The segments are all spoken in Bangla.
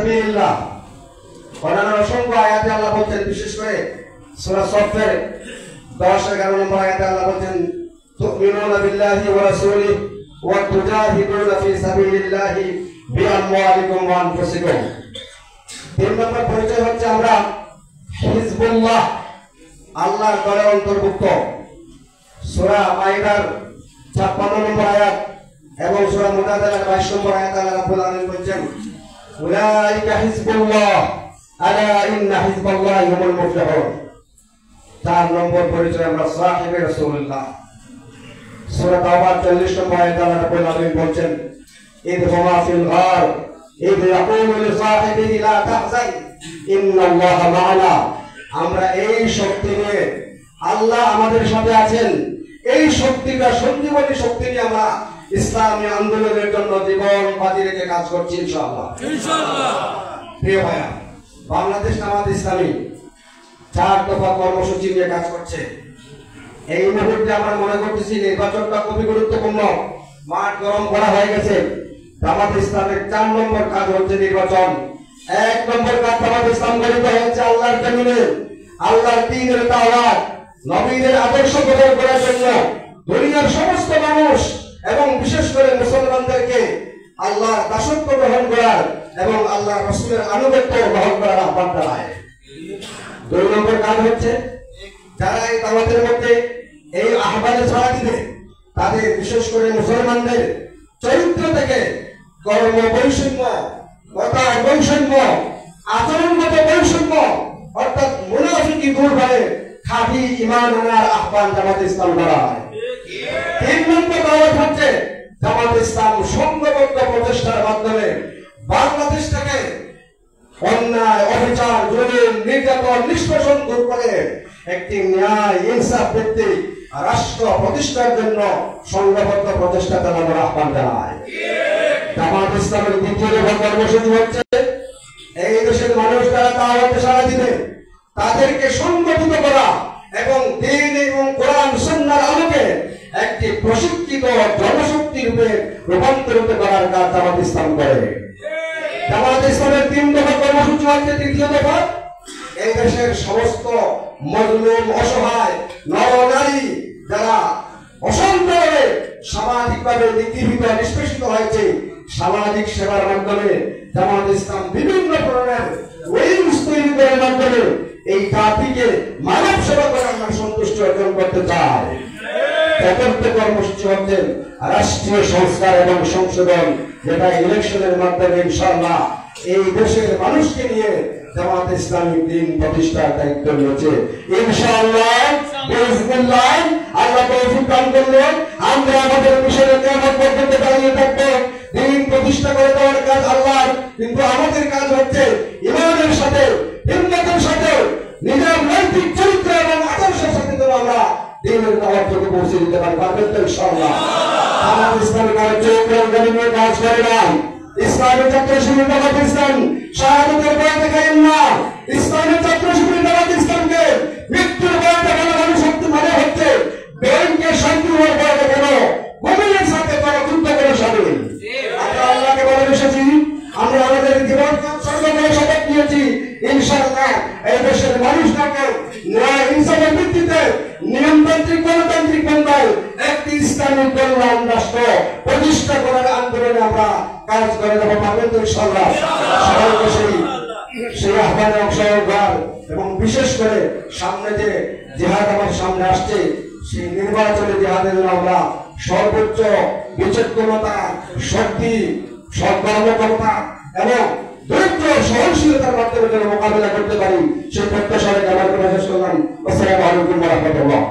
সাবিলিল্লাহ অন্যান্য অসংখ্য আয়াতে আল্লাহ বলছেন, বিশেষ করে সূরা সফের 10-11 নম্বর আয়াতে আল্লাহ বলছেন, তুমিনুনা বিল্লাহি ওয়া রাসূলিহি ওয়া তুজাহিদুনা ফি সাবিলিল্লাহি বিআমওয়ালিকুম ওয়া আনফুসিকুম। 3 নম্বর পরিচয় হচ্ছে আমরা হিজবুল্লাহ, আল্লাহর দলের অন্তর্ভুক্ত। সূরা মাইদার 56 নম্বর আয়াত এবং সূরা মুজাদালার 22 নম্বর আয়াতে আল্লাহ রাব্বুল আলামিন বলেন, উলাইকা হিজবুল্লাহ আলা ইন্না হিজবাল্লাহি হুমুল মুফলিহুন। 4 নম্বর পরিচয় আমরা সাহিবে রাসূলুল্লাহ। সূরা তাওবা 40 নম্বর আয়াতে আল্লাহ রাব্বুল আলামিন বলেন, ইদহুমা ফিল গার ইদ ইয়াকুলু লিসাহিবিহি লা তাহজান ইন্নাল্লাহা মা'ানা। আমরা এই শক্তি নিয়ে, আল্লাহ আমাদের সাথে আছেন, এই শক্তিটা সঞ্জীবনী শক্তি নিয়ে আমরা ইসলামী আন্দোলনের জন্য জীবন বাজি রেখে কাজ করছি ইনশাআল্লাহ। প্রিয় ভাইয়া, বাংলাদেশ জামাত ইসলামী 4 দফা কর্মসূচি নিয়ে কাজ করছে। এই মুহূর্তে আমরা মনে করতেছি নির্বাচনটা খুবই গুরুত্বপূর্ণ, মাঠ গরম করা হয়ে গেছে। জামাত ইসলামের 4 নম্বর কাজ হচ্ছে নির্বাচন। 1 নম্বর কাজ জামাত ইসলাম গঠিত হচ্ছে আল্লাহর জমিনে আল্লাহর দ্বীনের দাওয়াত, নবীদের আদর্শ গ্রহণ করার জন্য দুনিয়ার সমস্ত মানুষ এবং বিশেষ করে মুসলমানদেরকে আল্লাহর দাসত্ব গ্রহণ করার এবং আল্লাহর রাসূলের আনুগত্য গ্রহণ করার আহ্বান জানায়। 2 নম্বর কাজ হচ্ছে যারা এই দাওয়াতের মধ্যে এই আহ্বানে সাড়া দিবে, তাদের বিশেষ করে মুসলমানদের চরিত্র থেকে কর্ম বৈষম্য, কথা বৈষম্য, আচরণগত বৈষম্য অর্থাৎ মুনাফিকি দূর করে খাঁটি ঈমান আনার আহ্বান জামাত ইসলাম করায়। 3 নম্বর দাওয়াত হচ্ছে জামাত ইসলাম সংঘবদ্ধ প্রচেষ্টার মাধ্যমে বাংলাদেশ থেকে অন্যায়, অবিচার, জুলুম, নির্যাতন, নিষ্পেষণ দূর করে একটি ন্যায় ইনসাফ ভিত্তিক রাষ্ট্র প্রতিষ্ঠার জন্য সংঘবদ্ধ প্রচেষ্টা চালানোর আহ্বান জানায়। জামাত ইসলামের 2য় দফা কর্মসূচি হচ্ছে এই দেশের মানুষ যারা দাওয়াতে সাড়া দিবে তাদেরকে সংগঠিত করা এবং দ্বীন এবং কোরআন সুন্নাহর আলোকে একটি প্রশিক্ষিত জনশক্তি রূপে রূপান্তরিত করার কাজ জামাত ইসলাম করে। জামাত ইসলামের 3 দফা কর্মসূচি হচ্ছে 3য় দফা, এই দেশের সমস্ত মজলুম, অসহায় নর-নারী যারা অসন্তরে সামাজিকভাবে নিগৃহীত, নিষ্পেষিত হয়েছে, সামাজিক সেবার মাধ্যমে জামাত ইসলাম বিভিন্ন ধরনের ওয়েবস তৈরি করার মাধ্যমে এই জাতিকে মানব সেবা করার সন্তুষ্টি অর্জন করতে চায়। 4th কর্মসূচি হচ্ছে রাষ্ট্রীয় সংস্কার এবং সংশোধন, যেটা ইলেকশনের মাধ্যমে ইনশাআল্লাহ এই দেশের মানুষকে নিয়ে জামাত ইসলামী দ্বীন প্রতিষ্ঠার দায়িত্ব নিয়েছে ইনশাআল্লাহ। বিসমিল্লাহ, আল্লাহ তৌফিক দান করলেন আমরা আমাদের মিশনের কিয়ামত পর্যন্ত দাঁড়িয়ে থাকবো। দ্বীন প্রতিষ্ঠা করে দেওয়ার কাজ আল্লাহর, কিন্তু আমাদের কাজ হচ্ছে ঈমানের সাথে, হিম্মতের সাথে, নিজের নৈতিক চরিত্র এবং আদর্শের সাথে যেন আমরা দ্বীনের দাওয়াতকে পৌঁছে দিতে পারবেন তো ইনশাআল্লাহ। জামাত ইসলামী কার্যক্রমে কাজ করে না, ইসলামী ছাত্র শিবির জামাত ইসলাম শাহাদাতের ভয় দেখায় না। ইসলামী ছাত্র শিবির জামাত ইসলামকে মৃত্যুর ভয় দেখানো মানুষ শক্তি মানে হচ্ছে ব্যাংকে শান্তি হওয়ার ভয় দেখানো, মুমিনের সাথে কোনো যুদ্ধ করে সামিল। আমরা আল্লাহকে ভালোবেসেছি, আমরা আমাদের জীবনকে উৎসর্গ করে শপথ নিয়েছি ইনশাআল্লাহ এই দেশের মানুষটাকে ন্যায় ইনসাফের ভিত্তিতে নিয়মতান্ত্রিক গণতান্ত্রিক পন্থায় একটি ইসলামী কল্যাণ রাষ্ট্র প্রতিষ্ঠা করার আন্দোলনে আমরা কাজ করে যাব, পারবেন তো ইনশাআল্লাহ। সবাইকে সেই আহ্বানে অংশগ্রহণ এবং বিশেষ করে সামনে যে জিহাদ আমার সামনে আসছে, সেই নির্বাচনে জিহাদের জন্য আমরা সর্বোচ্চ বিচক্ষণতা, শক্তি, সৎকর্মকর্তা এবং ধৈর্য, সহনশীলতার মাধ্যমে যেন মোকাবিলা করতে পারি, সেই প্রত্যাশা রেখে আমার কথা শেষ করলাম। আসসালামু আলাইকুম ওয়া রাহমাতুল্লাহ।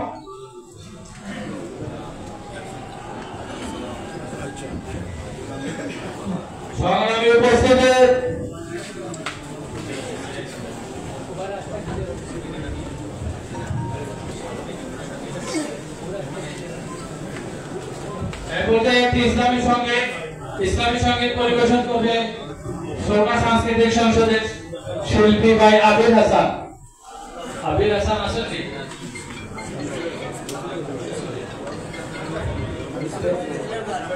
সংগ্রামী উপস্থিতি, একটি ইসলামী সঙ্গীত পরিবেশন করবে সোমা সাংস্কৃতিক সংসদের শিল্পী ভাই আবির হাসান। আবির হাসান আসেন কি?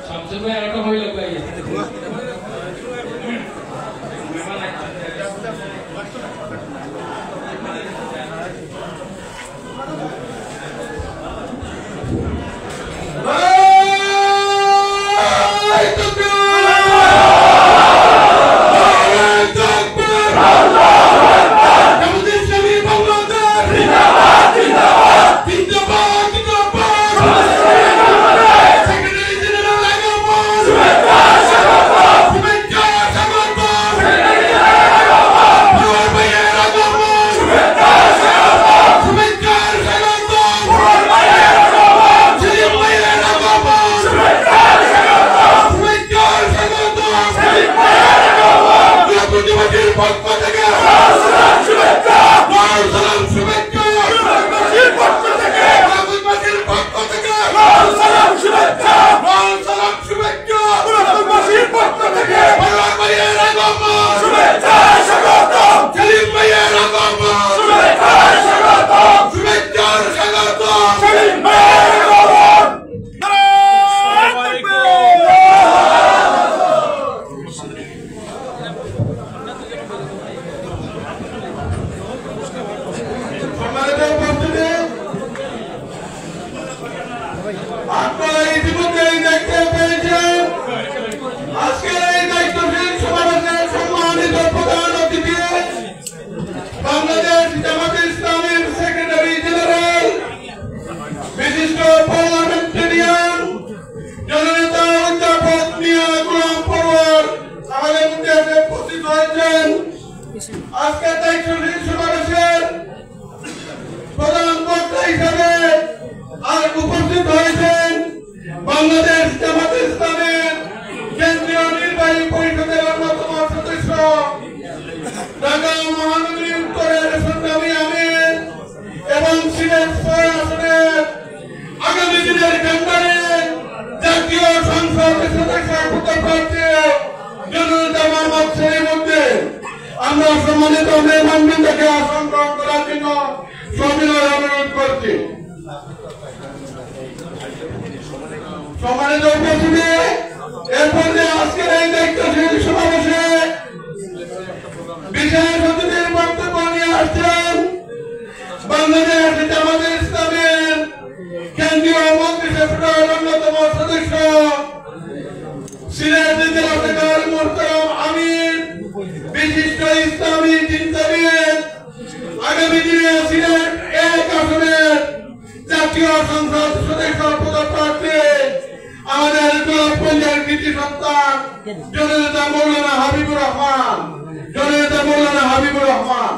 শামসুল ভাই এরকম হইল ভাই। করবেন। আজকে তাই সমাবেশের প্রধান বক্তা হিসেবে আর উপস্থিত হয়েছেন বাংলাদেশ জামাত ইসলামের কেন্দ্রীয় নির্বাহী পরিষদের অন্যতম সদস্য ঢাকা মহানগরী উত্তরের সংগ্রামী আমির এবং সিলেট ৬ আসনের আগামী দিনের কেন্দ্রে জাতীয় সংসদের সদস্য পদপ্রার্থী জননেতা মোহাম্মদ সলিমুদ্দিন, আমরা সম্মানিত মেহমানবৃন্দকে আসন গ্রহণ করার জন্য সবিনয় অনুরোধ করছি। সম্মানিত উপস্থিতি, এরপর যে আজকের এই দায়িত্বশীল সমাবেশে বিশেষ অতিথির বক্তব্য নিয়ে আসছেন বাংলাদেশ জামাত ইসলামের কেন্দ্রীয় মন্ত্রিসভার অন্যতম সদস্য সিলেট জেলা শাখার মোহতারাম আমির, বিশিষ্ট ইসলামী চিন্তাবিদ, আগামী দিনে সিলেট ১ আসনের জাতীয় সংসদ সদস্য পদপ্রার্থী আমাদের ক্লাব পঞ্চায়েত কৃতি সন্তান জননেতা মৌলানা হাবিবুর রহমান, জননেতা মৌলানা হাবিবুর রহমান।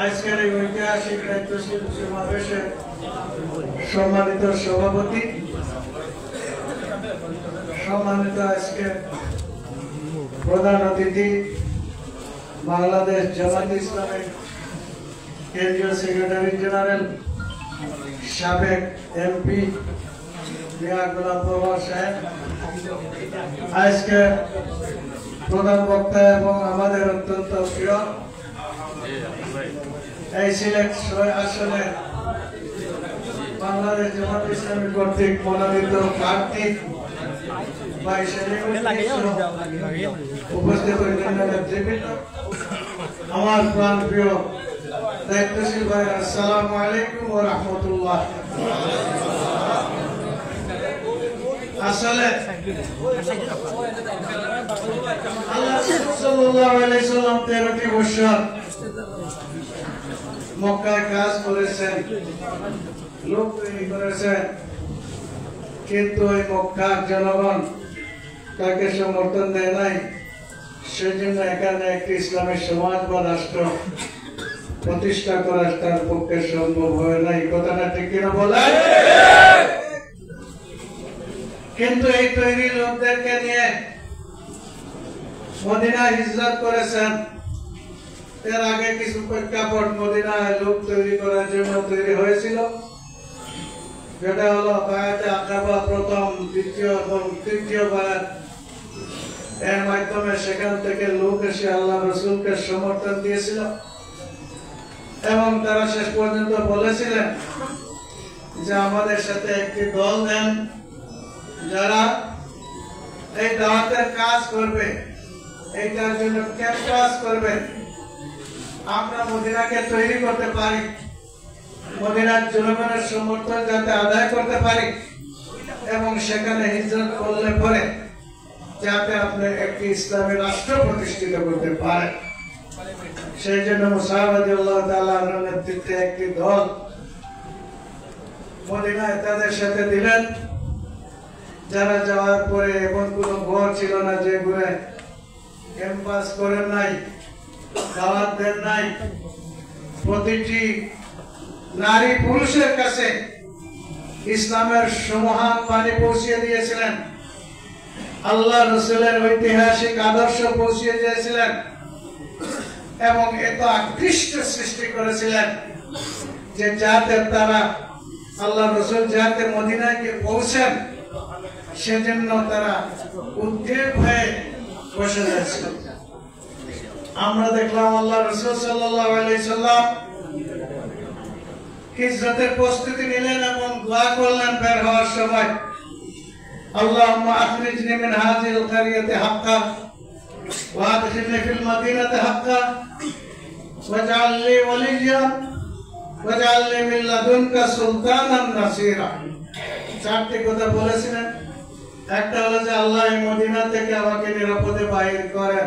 আজকের এই ঐতিহাসিক দায়িত্বশীল সমাবেশে সম্মানিত সভাপতি, সম্মানিত আজকে প্রধান অতিথি বাংলাদেশ জামাত ইসলামের কেন্দ্রীয় সেক্রেটারি জেনারেল সাবেক এমপি মিয়া গোলাম পরোয়ার সাহেব, আজকে প্রধান বক্তা এবং আমাদের অত্যন্ত প্রিয় এই সিলেট ৬ আসনে বাংলাদেশ জামাত ইসলামী কর্তৃক মনোনীত প্রার্থী ভাই উপস্থিত নেতৃবৃন্দ, আমার প্রাণ প্রিয় দায়িত্বশীল ভাই, আসসালামু আলাইকুম ওয়া রাহমাতুল্লাহ। আসলে আল্লাহ সাল্লাল্লাহু আলাইহি সাল্লাম 13টি বছর মক্কায় কাজ করেছেন, লোক তৈরি করেছেন, কিন্তু ওই মক্কার জনগণ তাকে সমর্থন দেয় নাই। সেজন্য এখানে একটি ইসলামী সমাজ বা রাষ্ট্র প্রতিষ্ঠা করা তার পক্ষে সম্ভব হয় নাই। কথাটা ঠিক কিনা বলেন? কিন্তু এই তৈরি লোকদেরকে নিয়ে মদিনায় হিজরত করেছেন। এর আগে কিছু প্রেক্ষাপট মদিনায় লোক তৈরি করার জন্য তৈরি হয়েছিল, যেটা হলো বায়াতে আকাবা প্রথম, দ্বিতীয় এবং তৃতীয় বায়াত। এর মাধ্যমে সেখান থেকে লোক এসে আল্লাহ রসুলকে সমর্থন দিয়েছিল এবং তারা শেষ পর্যন্ত বলেছিলেন যে আমাদের সাথে একটি দল দেন যারা এই দাওয়াতের কাজ করবে, এইটার জন্য ক্যাম্পাস করবে, আমরা মদিনাকে তৈরি করতে পারি, মদিনার জনগণের সমর্থন যাতে আদায় করতে পারি এবং সেখানে হিজরত করলে পরে যাতে আপনি একটি ইসলামী রাষ্ট্র প্রতিষ্ঠিত করতে পারেন। সেই জন্য মুসাব রাদিয়াল্লাহু তাআলা আনহুর নেতৃত্বে একটি দল মদিনায় তাদের সাথে দিলেন, যারা যাওয়ার পরে এমন কোনো ঘর ছিল না যে ঘুরে ক্যাম্পাস করেন নাই, দাওয়াত দেন নাই। প্রতিটি নারী পুরুষের কাছে ইসলামের সুমহান বাণী পৌঁছিয়ে দিয়েছিলেন, আল্লাহ রসুলের ঐতিহাসিক আদর্শ পৌঁছিয়ে দিয়েছিলেন এবং এত আকৃষ্ট সৃষ্টি করেছিলেন যে যাতে তারা আল্লাহ রসুল যাতে মদিনায় গিয়ে পৌঁছেন সেজন্য তারা উদ্বেগ হয়ে বসে যাচ্ছিল। আমরা দেখলাম আল্লাহ রসুল সাল্লাল্লাহু আলাইহি সাল্লাম হিজরতের প্রস্তুতি নিলেন এবং দোয়া করলেন বের হওয়ার সময়, আল্লাহুম্মা আখরিজনি মিন হাযিহিল কারিয়াতি হাক্কান ওয়া আদখিলনি ফিল মাদিনাতি হাক্কান ওয়াজআল লি ওয়ালিয়্যান ওয়াজআল লি মিন লাদুনকা সুলতানান নাসীরা। চারটি কথা বলেছিলেন। একটা হলো যে আল্লাহ এই মদিনা থেকে আমাকে নিরাপদে বাহির করেন।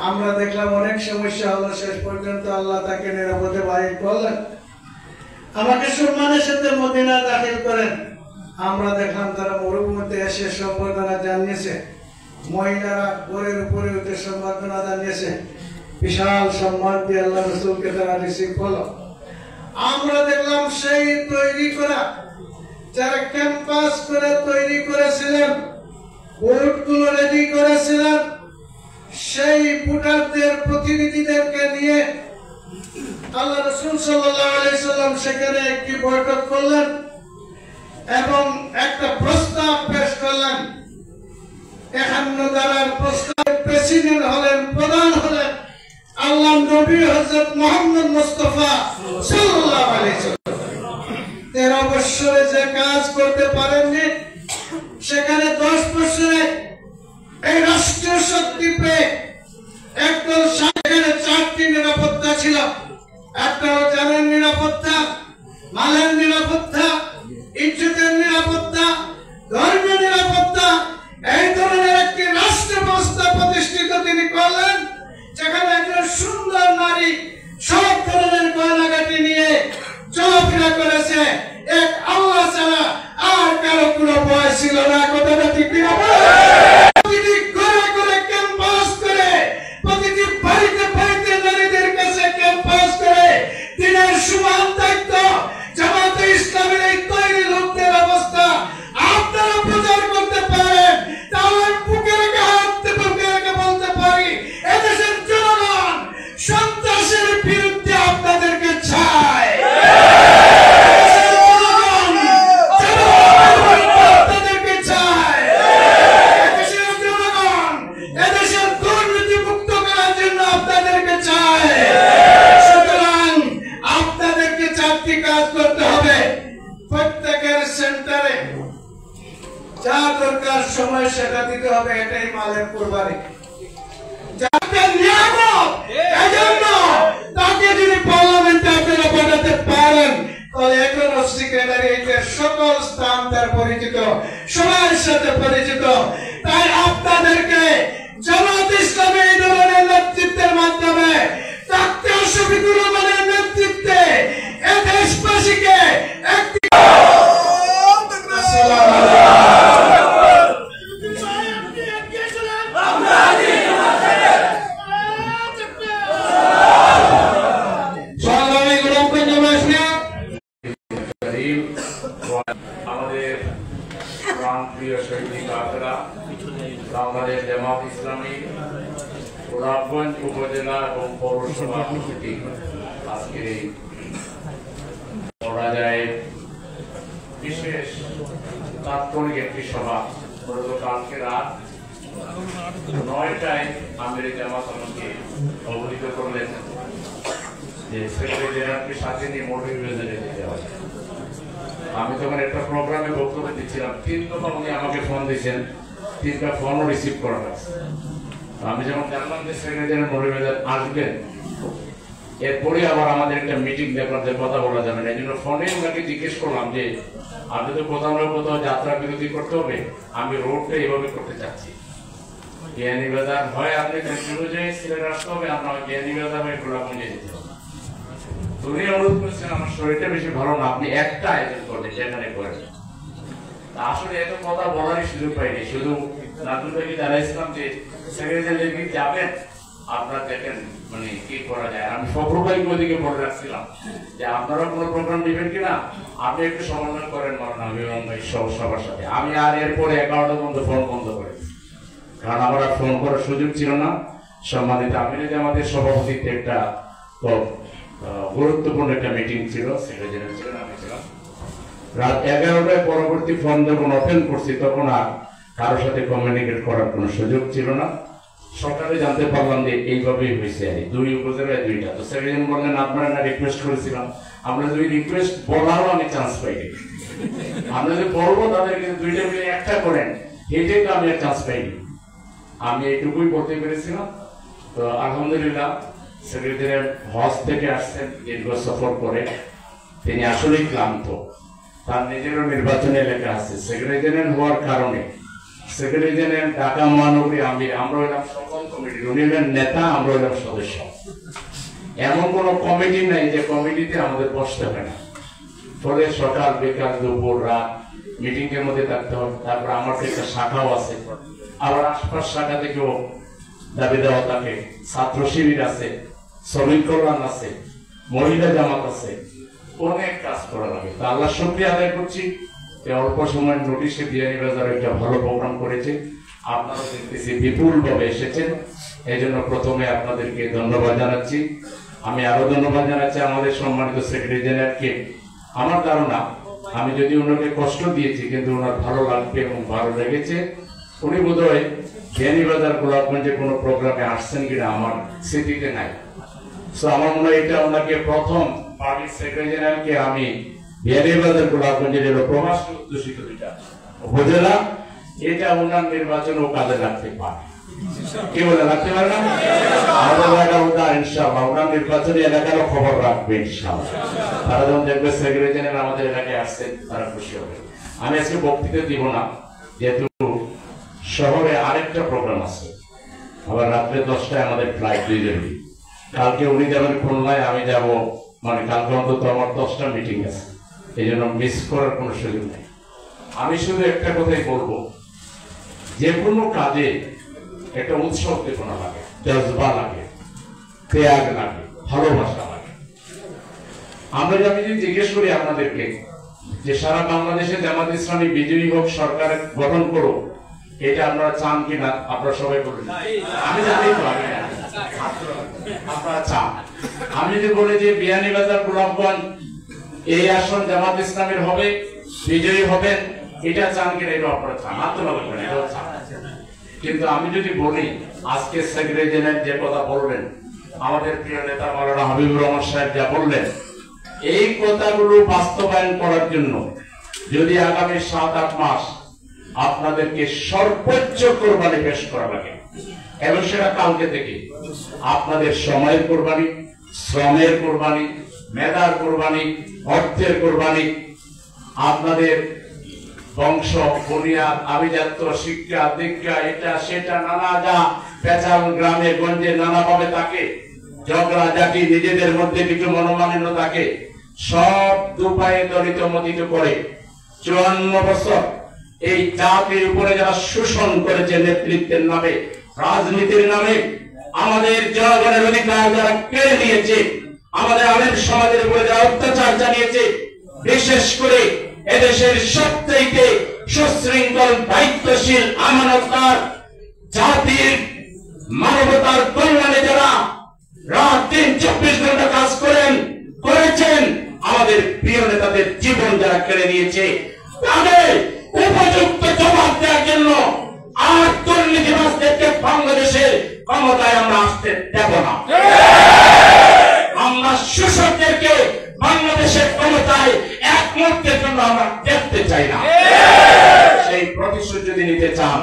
আমরা দেখলাম অনেক সমস্যা হলো, শেষ পর্যন্ত আল্লাহ তাকে নিরাপদে বাহির করলেন, আমাকে সম্মানের সাথে মদিনা দাখিল করেন। আমরা দেখলাম তারা মরুভূমিতে এসে সম্বর্ধনা জানিয়েছে, মহিলারা ঘরের উপরে উঠে সম্বর্ধনা জানিয়েছে, বিশাল সম্মান দিয়ে আল্লাহ রসুলকে তারা রিসিভ করলো। আমরা দেখলাম সেই তৈরি করা, যারা ক্যাম্পাস করে তৈরি করেছিলেন, বোর্ডগুলো রেডি করেছিলেন, সেই ভোটারদের প্রতিনিধিদেরকে নিয়ে আল্লাহ রাসূল সাল্লাল্লাহু আলাইহি সাল্লাম সেখানে একটি বৈঠক করলেন এবং একটা প্রস্তাব পেশ করলেন। 51 ধারার প্রস্তাব প্রেসিডেন্ট হলেন, প্রধান হলেন আল্লাহ নবী হযরত মুহাম্মদ মুস্তাফা সাল্লাল্লাহু আলাইহি সাল্লাম। 13 বছরে যে কাজ করতে পারেননি, সেখানে 10 বছরে এই রাষ্ট্রীয় শক্তি পেয়ে একদল সেখানে 4টি নিরাপত্তা ছিল। একটা হলো জানের নিরাপত্তা, মালের নিরাপত্তা, ইজ্জতের নিরাপত্তা, ধর্মীয় নিরাপত্তা। এই ধরনের একটি রাষ্ট্র ব্যবস্থা প্রতিষ্ঠিত তিনি করলেন, যেখানে একজন সুন্দর নারী সব ধরনের গয়নাগাটি নিয়ে চলাফেরা করেছে। এক আল্লাহ ছাড়া আর কারো কোনো ভয় ছিল না। কথাটা ঠিক কিনা? প্রতিটি ঘরে ঘরে ক্যাম্পাস করে, প্রতিটি বাড়িতে বাড়িতে নারীদের কাছে ক্যাম্পাস করে দিনের সমান দায়িত্ব জামাতে ইসলামের এই তৈরি লোকদের অবস্থা আপনারা প্রচার করতে পারেন, তাহলে বুকে রেখে বলতে পারি এদেশের জনগণ সন্ত্রাসের বিরুদ্ধে আপনাদেরকে চায়। যা দরকার সময় সেটা দিতে হবে, এটাই মালের কুরবানি। যাকে নিয়ামত, এজন্য তাকে যদি পার্লামেন্টে আপনারা পাঠাতে পারেন, তাহলে এখনো সেক্রেটারিয়েটের সকল স্থান তার পরিচিত, সবার সাথে পরিচিত। তাই আপনাদেরকে জামাত ইসলামী এই ধরনের নেতৃত্বের মাধ্যমে ডাক্তার শফিকুর রহমানের নেতৃত্বে এ দেশবাসীকে একটি আমাদের প্রাণপ্রিয় শহীদ কাফেলা বাংলাদেশ জামাত ইসলামী গোলাপগঞ্জ উপজেলা এবং পৌরসভা কমিটি আজকের এই পর্যায়ে বিশেষ তাৎক্ষণিক একটি সভা মূলত কালকে রাত 9টায় আমির জামাত আমাকে অবহিত করলেন যে সেক্রেটারি জেনারেলকে সাথে নিয়ে মোটিভেশনে যেতে হবে। আমি তখন একটা প্রোগ্রামে বক্তব্য দিচ্ছিলাম, 3 দফা উনি আমাকে ফোন দিয়েছেন, 3টা ফোনও রিসিভ করা হয়েছে। আমি যখন জানলাম যে সেক্রেটারি জেনারেল মোটিভেশন আসবেন, এরপরে আবার আমাদের একটা মিটিং দেখলাম যে কথা বলা যাবে না, এই জন্য ফোনে ওনাকে জিজ্ঞেস করলাম যে আপনি তো কোথাও না কোথাও যাত্রা বিরতি করতে হবে, আমি রোডটা এইভাবে করতে চাচ্ছি, জ্ঞানী বাজার হয় আপনি সিলেট আসতে হবে, আপনার জ্ঞানী বাজার হয়ে গোলাপগঞ্জে যেতে হবে। উনি অনুরোধ করছেন আমার শরীরটা বেশি ভালো না, আপনি একটা আয়োজন করবেন যেখানে করেন। আসলে এত কথা বলারই সুযোগ পাইনি, শুধু নাটুর থেকে জানাইছিলাম যে সেক্রেটারি যাবেন, আপনারা দেখেন মানে কি করা যায়। আমি সফরবাহী ওদিকে বলে রাখছিলাম যে আপনারা কোনো প্রোগ্রাম নেবেন কিনা, আপনি একটু সমন্বয় করেন সবার সাথে। আমি আর এরপরে 11টা পর্যন্ত ফোন বন্ধ করেছি, কারণ আমার আর ফোন করার সুযোগ ছিল না। সম্মানিত আমির জামাতের সভাপতিত্বে একটা গুরুত্বপূর্ণ একটা মিটিং ছিল, সেক্রেটারি ছিলেন, আমি ছিলাম। রাত 11টায় পরবর্তী ফোন যখন ওপেন করছি তখন আর কারোর সাথে কমিউনিকেট করার কোনো সুযোগ ছিল না। সকালে জানতে পারলাম যে এইভাবেই হয়েছে, 2 উপজেলায় 2টা। তো সেক্রেটারি বললেন আপনারা না রিকোয়েস্ট করেছিলাম, আমরা যদি রিকোয়েস্ট বলারও আমি চান্স পাইনি, আমরা যে বলবো তাদেরকে 2টা মিলে একটা করেন, এটাই তো আমি আর চান্স পাইনি। আমি এইটুকুই বলতে পেরেছিলাম। তো আলহামদুলিল্লাহ সেক্রেটারি হজ থেকে আসছেন দীর্ঘ সফর করে, তিনি আসলেই ক্লান্ত। তার নিজেরও নির্বাচনী এলাকা আছে। সেক্রেটারি জেনারেল হওয়ার কারণে সেক্রেটারি জেনারেল ঢাকা মহানগরী আমরা হইলাম সকল কমিটির, উনি হলেন নেতা, আমরা হইলাম সদস্য। এমন কোন কমিটি নাই যে কমিটিতে আমাদের বসতে হয় না। ফলে সকাল বিকাল দুপুর রাত মিটিং এর মধ্যে থাকতে হবে। তারপর আমার একটা শাখাও আছে, আবার আশপাশ শাখা থেকেও দাবি দেওয়া থাকে, ছাত্র শিবির আছে, শ্রমিক কল্যাণ আছে, মহিলা জামাত আছে, অনেক কাজ করা লাগে। তা আল্লাহ শুকরিয়া আদায় করছি যে অল্প সময়ের নোটিশে বিয়ানীবাজার একটা ভালো প্রোগ্রাম করেছে। আপনারা দেখতেছি বিপুল ভাবে এসেছেন, এই জন্য প্রথমে আপনাদেরকে ধন্যবাদ জানাচ্ছি। আমি আরো ধন্যবাদ জানাচ্ছি আমাদের সম্মানিত সেক্রেটারি জেনারেলকে। আমার ধারণা আমি যদি ওনাকে কষ্ট দিয়েছি, কিন্তু ওনার ভালো লাগবে এবং ভালো লেগেছে। উনি বোধহয় বিয়ানীবাজার গোলাপগঞ্জে কোনো প্রোগ্রামে আসছেন কিনা আমার স্মৃতিতে নাই। তো আমার মনে হয় এটা ওনাকে প্রথম পার্টির সেক্রেটারি জেনারেলকে আমি বিয়ানীবাজার গোলাপগঞ্জের প্রবাস উদ্যোষিত দুইটা উপজেলা, এটা ওনার নির্বাচন ও কাজে লাগতে পারে। কি বলে লাগতে পারে না? আমাদের এলাকার উদার ইনশাআল্লাহ ওনার নির্বাচনী এলাকারও খবর রাখবে ইনশাআল্লাহ। তারা যখন দেখবে সেক্রেটারি জেনারেল আমাদের এলাকায় আসছেন, তারা খুশি হবে। আমি আজকে বক্তৃতা দিব না, যেহেতু শহরে আরেকটা প্রোগ্রাম আছে, আবার রাত্রে 10টায় আমাদের ফ্লাইট 2 জরুরি। কালকে উনি যাবেন খুলনায়, আমি যাব, মানে কালকে অন্তত আমার 10টা মিটিং আছে, এই জন্য মিস করার কোনো সুযোগ নেই। আমি শুধু একটা কথাই বলবো, যে কোনো কাজে একটা উৎসব উদ্দীপনা লাগে, জজবা লাগে, ত্যাগ লাগে, ভালোবাসা লাগে। আমি যদি জিজ্ঞেস করি আপনাদেরকে যে সারা বাংলাদেশে জামাত ইসলামী বিজয়ী হোক, সরকার গঠন করো, এটা আপনারা চান কিনা? আপনারা সবাই বলবেন আমি জানি তো, আমি আপনারা চান। আমি যদি বলি যে বিয়ানীবাজার গোলাপগঞ্জ এই আসন জামাত ইসলামের হবে, বিজয়ী হবেন, এটা চান কিনা? এটা আপনারা চান, হাত তোলা বলবেন, এটাও চান। কিন্তু আমি যদি বলি আজকে সেক্রেটারি জেনারেল যে কথা বলবেন, আমাদের প্রিয় নেতা মাওলানা হাবিবুর রহমান সাহেব যা বললেন, এই কথাগুলো বাস্তবায়ন করার জন্য যদি আগামী 7-8 মাস আপনাদেরকে সর্বোচ্চ কোরবানি পেশ করা লাগে, এবং সেটা কালকে থেকে আপনাদের সময়ের কোরবানি, শ্রমের কোরবানি, মেধার কোরবানি, অর্থের কোরবানি, আপনাদের বংশ বুনিয়াদ, আভিজাত্য, শিক্ষা দীক্ষা, এটা সেটা নানা যা পেঁচাল গ্রামে গঞ্জে নানাভাবে থাকে, ঝগড়া জাতি নিজেদের মধ্যে কিছু মনোমালিন্য থাকে, সব দুপায়ে দলিত মদিত করে 54 বছর এই জাতির উপরে যারা শোষণ করেছে নেতৃত্বের নামে, রাজনীতির নামে, আমাদের জনগণের অধিকার যারা কেড়ে নিয়েছে, আমাদের আলেম সমাজের উপরে যারা অত্যাচার চালিয়েছে, বিশেষ করে এদেশের সবচেয়ে সুশৃঙ্খল দায়িত্বশীল আমানতদার জাতির মানবতার কল্যাণে যারা রাত দিন 24 ঘন্টা কাজ করেছেন, আমাদের প্রিয় নেতাদের জীবন যারা কেড়ে নিয়েছে, তাদের উপযুক্ত জবাব দেওয়ার জন্য আর দুর্নীতিবাজদেরকে বাংলাদেশের ক্ষমতায় আমরা আসতে দেব না। আমরা শোষকদেরকে বাংলাদেশের ক্ষমতায় এক মুহূর্তের জন্য আমরা দেখতে চাই না। সেই প্রতিশোধ যদি নিতে চান,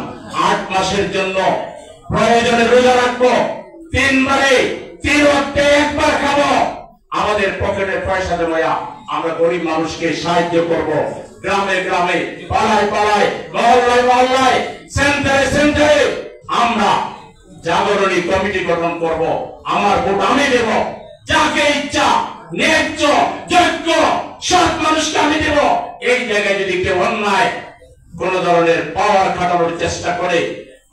8 মাসের জন্য প্রয়োজনে রোজা রাখবো, 3 বারে 3 ওয়াক্তে একবার খাবো, আমাদের পকেটে পয়সা জমায়া আমরা গরিব মানুষকে সাহায্য করব, গ্রামে গ্রামে, পাড়ায় পাড়ায়, মহল্লায় মহল্লায়, সেন্টারে সেন্টারে আমরা জাগরণী কমিটি গঠন করব। আমার ভোট আমি দেব, যাকে ইচ্ছা ন্যায্য যোগ্য সৎ মানুষকে আমি দেব। এই জায়গায় যদি কেউ অন্যায় কোন ধরনের পাওয়ার খাটানোর চেষ্টা করে,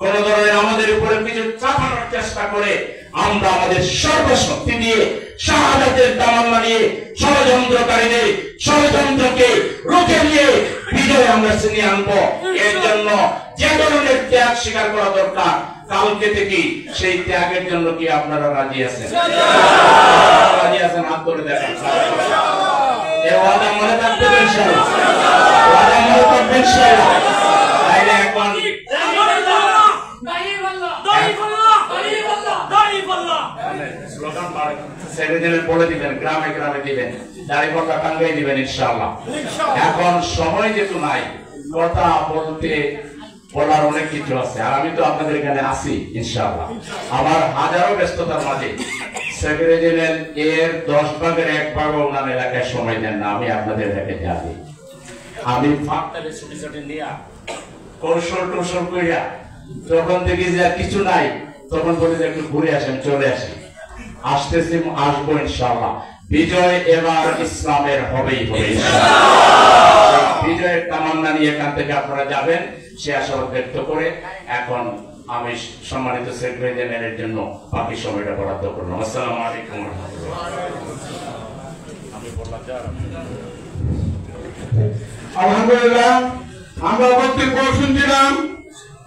কোন ধরনের আমাদের উপরে কিছু চাপানোর চেষ্টা করে, আমরা আমাদের সর্বশক্তি দিয়ে শাহাদাতের তামান্না নিয়ে ষড়যন্ত্রকারীদের ষড়যন্ত্রকে রুখে দিয়ে বিজয় আমরা ছিনিয়ে আনবো। এর জন্য যে ধরনের ত্যাগ স্বীকার করা দরকার, কালকে থেকে সেই ত্যাগের জন্য কি আপনারা রাজি আছেন? রাজি আছেন? হাত ধরে দেখেন। এ ওয়াদা মনে থাকবে ইনশাআল্লাহ, ওয়াদা মনে থাকবে ইনশাআল্লাহ। তাইলে এখন স্লোগান সেক্রেটারি বলে দিবেন, গ্রামে গ্রামে দিবেন, দাঁড়িপাল্লা টাঙ্গাই দিবেন ইনশাআল্লাহ। এখন সময় যেহেতু নাই, কথা বলার অনেক কিছু আছে, আর আমি তো আপনাদের এখানে আসি ইনশাআল্লাহ। আমার হাজারো ব্যস্ততার মাঝে সেক্রেটারি জেনারেল এর 10 ভাগের 1 ভাগও ওনার এলাকায় সময় দেন না, আমি আপনাদের এলাকায় যাই। আমি ফাঁকটারে ছুটি ছুটি নিয়া কৌশল টৌশল করিয়া যখন দেখি যে আর কিছু নাই তখন বলি যে একটু ঘুরে আসেন, চলে আসি। আসতেছি, আসবো ইনশাআল্লাহ। বিজয় এবার ইসলামের হবেই হবে। বিজয়ের তামান্না নিয়ে এখান থেকে আপনারা যাবেন, সে আশাবাদ ব্যক্ত করে এখন আমি সম্মানিত সেক্রেটারি জেনারেলের জন্য বাকি সময়টা বরাদ্দ করলাম। আসসালামু আলাইকুম। আমি বললাম আলহামদুলিল্লাহ, আমরা বক্তব্য শুনছিলাম।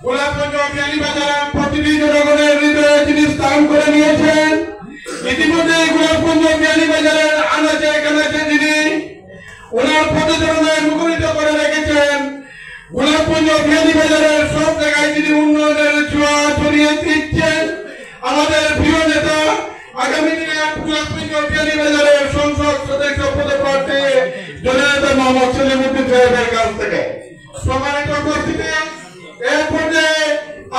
গোলাপগঞ্জ বিয়ানীবাজারের প্রতিটি জনগণের হৃদয়ে তিনি স্থান করে নিয়েছেন। ইতিমধ্যে গোলাপগঞ্জ বিয়ানীবাজারের আনাচে কানাচে তিনি ওনার পদচারণায় মুখরিত করে রেখেছেন। গোলাপগঞ্জ বিয়ানীবাজারের সব জায়গায় তিনি উন্নয়নের ছোঁয়া ছড়িয়ে দিচ্ছেন। আমাদের প্রিয় নেতা আগামী দিনে গোলাপগঞ্জ বিয়ানীবাজারের সংসদ সদস্য পদপ্রার্থী জননেতা মোহাম্মদ সেলিমউদ্দিন সাহেবের কাছ থেকে সম্মানিত উপস্থিতি, এর পর্যায়ে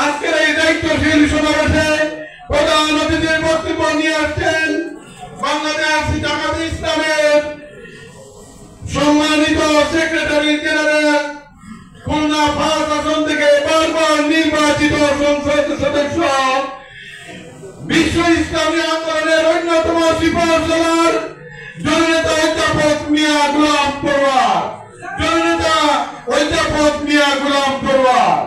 আজকের এই দায়িত্বশীল সমাবেশে প্রধান অতিথির বক্তব্য নিয়ে আসছেন বাংলাদেশ জামাত ইসলামের সম্মানিত সেক্রেটারি জেনারেল, খুলনা ফার্স্ট আসন থেকে বারবার নির্বাচিত সংসদ সদস্য, বিশ্ব ইসলামী আন্দোলনের অন্যতম সিপাহসালার জননেতা অধ্যাপক মিয়া গোলাম পরওয়ার, জননেতা অধ্যাপক মিয়া গোলাম পরওয়ার।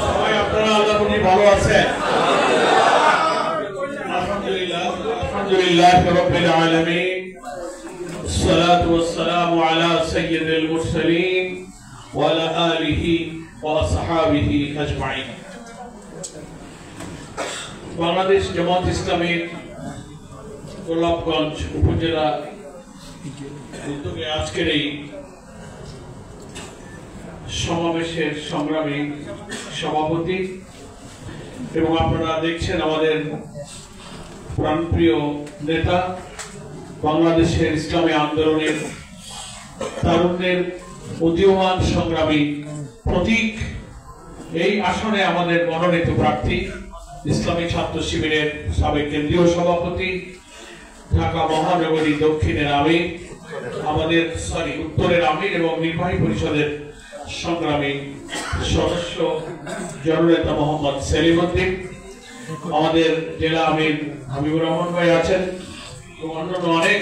সবাই আপনারা আল্লাহ ভালো আছেন? আলহামদুলিল্লাহ, আলহামদুলিল্লাহ রাব্বিল আলামিন, الصلاة والسلام على سيد المرسلين وعلى آله وأصحابه أجمعين। বাংলাদেশ জামাত ইসলামীর গোলাপগঞ্জ উপজেলা উদ্যোগে আজকের এই সমাবেশের সংগ্রামী সভাপতি এবং আপনারা দেখছেন আমাদের প্রাণপ্রিয় নেতা, বাংলাদেশের ইসলামী আন্দোলনের তারুণ্যের উদীয়মান সংগ্রামী প্রতীক, এই আসনে আমাদের মনোনীত প্রার্থী ইসলামী ছাত্র শিবিরের সাবেক কেন্দ্রীয় সভাপতি, ঢাকা মহানগরী দক্ষিণের আমির, আমাদের উত্তরের আমির এবং নির্বাহী পরিষদের সংগ্রামী সদস্য জননেতা মোহাম্মদ সেলিমউদ্দিন, আমাদের জেলা আমির হাবিবুর রহমান ভাই আছেন এবং অন্যান্য অনেক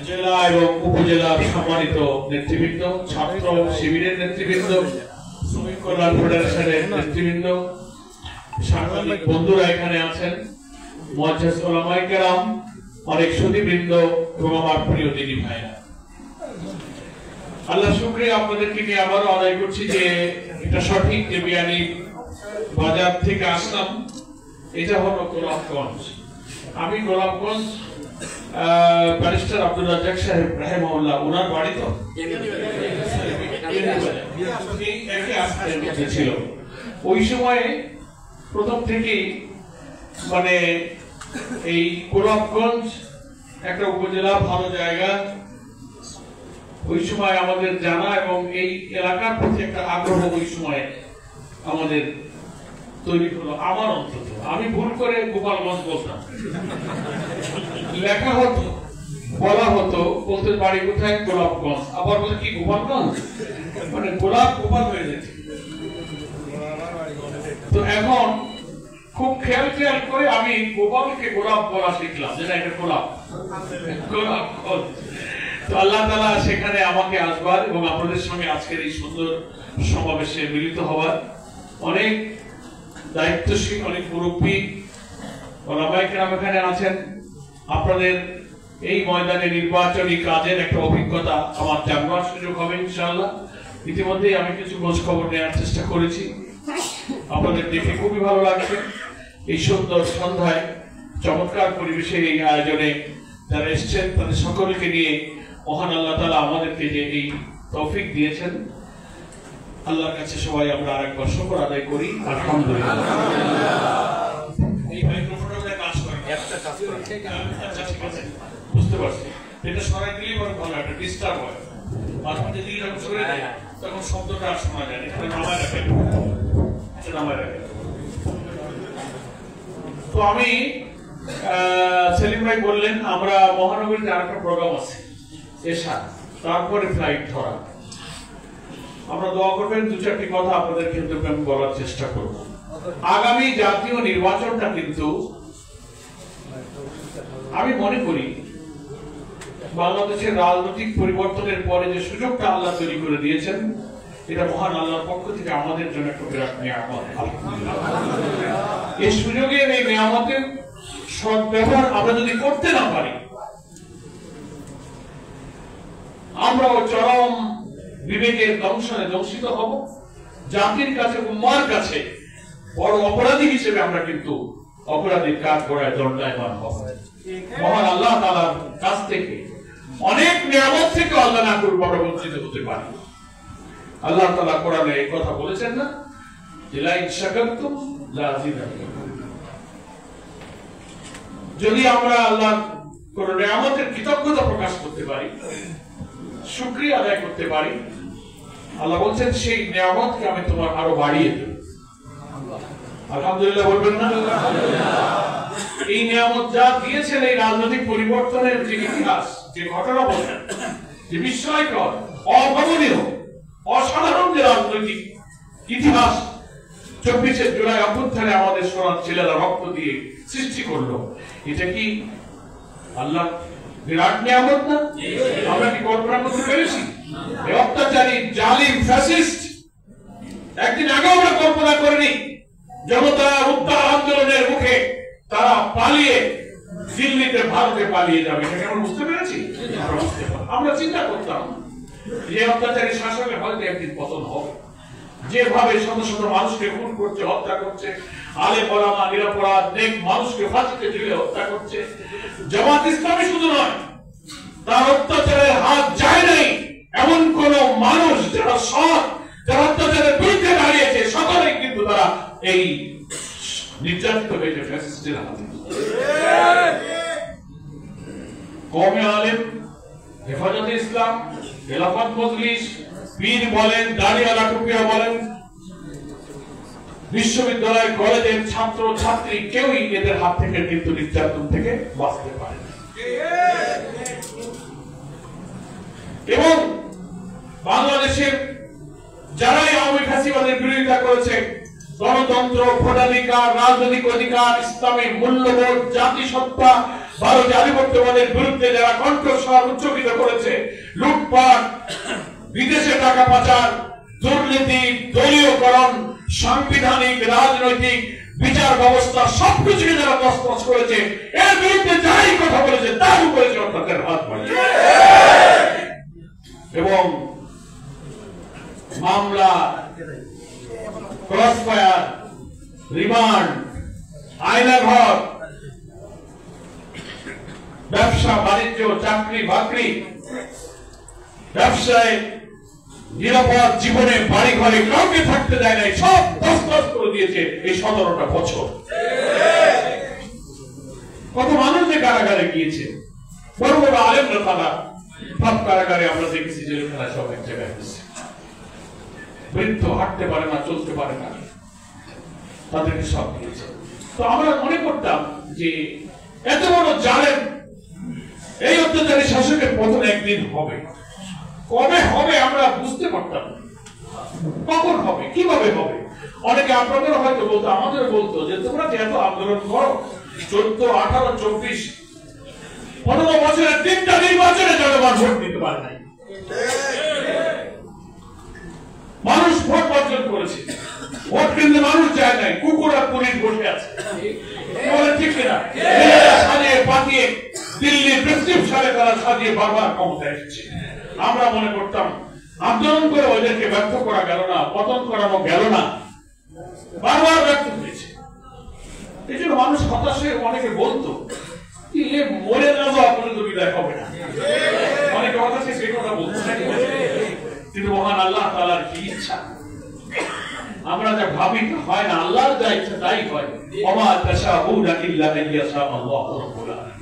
জেলা এবং উপজেলার সম্মানিত নেতৃবৃন্দ, ছাত্র শিবিরের নেতৃবৃন্দ, শ্রমিক কল্যাণ ফেডারেশনের নেতৃবৃন্দ, সাংবাদিক বন্ধুরা এখানে আছেন, মুআজ্জাজ উলামায়ে কেরাম, অনেক সুধীবৃন্দ এবং আমার প্রিয় দিনী ভাইরা, আল্লাহ শুকরিয়া আপনাদেরকে নিয়ে আবারও আদায় করছি যে এটা সঠিক যে বিয়ানী বাজার থেকে আসলাম, এটা হলো গোলাপগঞ্জ। আমি গোলাপগঞ্জ ব্যারিস্টার আব্দুল রাজ্জাক সাহেব রাহিমাহুল্লাহ ওনার বাড়ি তো ছিল। ওই সময়ে প্রথম থেকেই মানে এই গোলাপগঞ্জ একটা উপজেলা, ভালো জায়গা, ওই সময় আমাদের জানা এবং এই এলাকার প্রতি একটা আগ্রহ ওই সময় আমাদের তৈরি হলো। আমার অন্তত আমি ভুল করে গোপালগঞ্জ বলতাম, লেখা হতো, বলা হতো, বলতে বাড়ি কোথায় গোলাপগঞ্জ, আবার বলে কি গোপালগঞ্জ, মানে গোলাপ গোপাল হয়ে যেত। তো এখন খুব খেয়াল করে আমি গোপালকে গোলাপ বলা শিখলাম, যেটা একটা গোলাপ গোলাপগঞ্জ। তো আল্লাহ তাআলা সেখানে আমাকে আসবার এবং আপনাদের সঙ্গে আজকের এই সুন্দর সমাবেশে মিলিত হওয়ার, অনেক দায়িত্বশীল, অনেক মুরব্বী ওলামায়ে কেরাম এখানে আছেন। আপনাদের এই ময়দানে নির্বাচনী কাজের একটা অভিজ্ঞতা আমার জানবার সুযোগ হবে ইনশাআল্লাহ। ইতিমধ্যেই আমি কিছু খোঁজ খবর নেওয়ার চেষ্টা করেছি, আপনাদের দেখে খুবই ভালো লাগছে। এই সুন্দর সন্ধ্যায় চমৎকার পরিবেশে এই আয়োজনে যারা এসছেন তাদের সকলকে নিয়ে মহান আল্লাহ তাআলা আমাদেরকে যে এই তৌফিক দিয়েছেন, আল্লাহর কাছে সবাই আমরা আরেকবার শুকর আদায় করি। আলহামদুলিল্লাহ। এই মাইক্রোফোনটা কাজ করে না, একটা কাজ করে। আচ্ছা ঠিক আছে, বুঝতে পারছি। এটা সরাই দিলেই বড় ভালো, একটা ডিস্টার্ব হয়। মাঝে মাঝে দিকে যখন সরে যায় তখন শব্দটা আর শোনা যায় না। এটা নামায় রাখেন, এটা নামায় রাখেন। তো আমি সেলিম ভাই বললেন আমরা মহানগরীতে আরেকটা প্রোগ্রাম আছে এশা, তারপরে ফ্লাইট ধরা। আমরা দোয়া করবেন, দু চারটি কথা আপনাদের কিন্তু আমি বলার চেষ্টা করব। আগামী জাতীয় নির্বাচনটা কিন্তু আমি মনে করি বাংলাদেশের রাজনৈতিক পরিবর্তনের পরে যে সুযোগটা আল্লাহ তৈরি করে দিয়েছেন, এটা মহান আল্লাহর পক্ষ থেকে আমাদের জন্য একটা বিরাট নিয়ামত। এই সুযোগের এই নিয়ামতের সদ্ব্যবহার আমরা যদি করতে না পারি, আমরাও চরম বিবেকের দংশনে দংশিত হব। জাতির কাছে, উম্মার কাছে বড় অপরাধী হিসেবে আমরা কিন্তু অপরাধীর কাজ করায় দণ্ডায়মান হব। মহান আল্লাহ তাআলার কাছ থেকে অনেক নিয়ামত থেকে আল্লাহ না করুক আমরা বঞ্চিত হতে পারি। আল্লাহ তাআলা কোরআনে এই কথা বলেছেন না, যে লা ইন শাকারতুম লা আযীদান্নাকুম। যদি আমরা আল্লাহর কোন নিয়ামতের কৃতজ্ঞতা প্রকাশ করতে পারি, শুকরিয়া আদায় করতে পারি, আল্লাহ বলছেন সেই নিয়ামতকে আমি তোমার আরো বাড়িয়ে দেব। আলহামদুলিল্লাহ বলবেন না? এই নিয়ামত যা দিয়েছেন, এই রাজনৈতিক পরিবর্তনের যে ইতিহাস, যে ঘটনা বলছেন, যে বিস্ময়কর, অভাবনীয়, অসাধারণ যে রাজনৈতিক ইতিহাস 24শে জুলাই অভ্যুত্থানে আমাদের সোনার ছেলেরা রক্ত দিয়ে সৃষ্টি করলো, এটা কি আল্লাহ বিরাট নিয়ামত না? আমরা কি কল্পনা করতে পেরেছি? এই অত্যাচারী জালিম ফ্যাসিস্ট একদিন আগে আমরা কল্পনা করিনি জনতার উত্তাল আন্দোলনের মুখে তারা পালিয়ে দিল্লিতে, ভারতে পালিয়ে যাবে। এটা আমরা বুঝতে পেরেছি? আমরা চিন্তা করতাম যে অত্যাচারী শাসনের হয়তো একদিন পতন হবে। যেভাবে শত শত মানুষকে খুন করছে, হত্যা করছে, আলেম ওলামা নিরপরাধ নেক মানুষকে ফাঁসিতে ঝুলিয়ে হত্যা করছে, জামাত ইসলামী শুধু নয়, তার অত্যাচারের হাত যায় নাই এমন কোন মানুষ যারা সৎ, যারা অত্যাচারের বিরুদ্ধে দাঁড়িয়েছে, সকলেই কিন্তু তারা এই নির্যাতিত হয়েছে ফ্যাসিস্টের হাতে। কওমে আলেম, হেফাজতে ইসলাম, খেলাফত মজলিস, পীর বলেন, দাড়িওয়ালা টুপিয়া বলেন, বিশ্ববিদ্যালয় কলেজের ছাত্র ছাত্রী কেউই এদের হাত থেকে কিন্তু নির্যাতন থেকে বাঁচতে পারে না। এবং বাংলাদেশের যারাই আওয়ামী ফ্যাসিবাদের বিরোধিতা করেছে, গণতন্ত্র, ভোটাধিকার, রাজনৈতিক অধিকার, ইসলামী মূল্যবোধ, জাতিসত্তা, ভারতীয় আধিপত্যবাদের বিরুদ্ধে যারা কণ্ঠস্বর উচ্চকিত করেছে, লুটপাট, বিদেশে টাকা পাচার, দুর্নীতি, দলীয়করণ, সাংবিধানিক, রাজনৈতিক, বিচার ব্যবস্থা সবকিছুকে যারা তছনছ করেছে, এর বিরুদ্ধে যাই কথা বলেছে তার উপরে তাদের হাত বাড়িয়ে এবং মামলা, ক্রসফায়ার, রিমান্ড, আয়নাঘর, ব্যবসা বাণিজ্য, চাকরি বাকরি, ব্যবসায়, নিরাপদ জীবনে, বাড়ি ঘরে কাউকে থাকতে দেয় নাই, সব তছনছ করে দিয়েছে এই 17টা বছর। কত মানুষ যে কারাগারে গিয়েছে, বড় বড় আলেমরা তারা সব কারাগারে আমরা দেখেছি, জেলখানা সব এক জায়গায় হয়েছে। বৃদ্ধ হাঁটতে পারে না, চলতে পারে না, তাদেরকে সব দিয়েছে। তো আমরা মনে করতাম যে এত বড় জালেম এই অত্যাচারী শাসকের পতন একদিন হবে। কবে হবে আমরা বুঝতে পারতাম, কখন হবে, কিভাবে হবে। অনেকে আপনাদের হয়তো বলতো, আমাদের বলতো যে তোমরা যে এত আন্দোলন করো, 14, 18, 24, 15 বছরের 3টা নির্বাচনে জনগণ ভোট দিতে পারে নাই। মানুষ ভোট বর্জন করেছে, ভোট কিন্তু মানুষ চায় নাই, কুকুর আর পুলিশ বসে আছে। ঠিক কিনা? সাজিয়ে পাঠিয়ে দিল্লির প্রেসক্রিপশনে তারা সাজিয়ে বারবার ক্ষমতায় এসেছে। আমরা মনে করতাম আন্দোলন করে ওদেরকে ব্যর্থ করা গেল না, পতন করানো গেল না, বারবার ব্যর্থ হয়েছে। এই জন্য মানুষ হতাশ হয়ে অনেকে বলতো মরে না যাওয়া পর্যন্ত বিদায় হবে না। অনেক কথা আছে সেই কথা বলছে, কিন্তু মহান আল্লাহ তাআলার কি ইচ্ছা, আমরা যা ভাবি হয় না, আল্লাহর যা ইচ্ছা তাই হয়। ওমা তাশাউনা ইল্লা আইয়াশা আল্লাহু রাব্বুল আলামিন।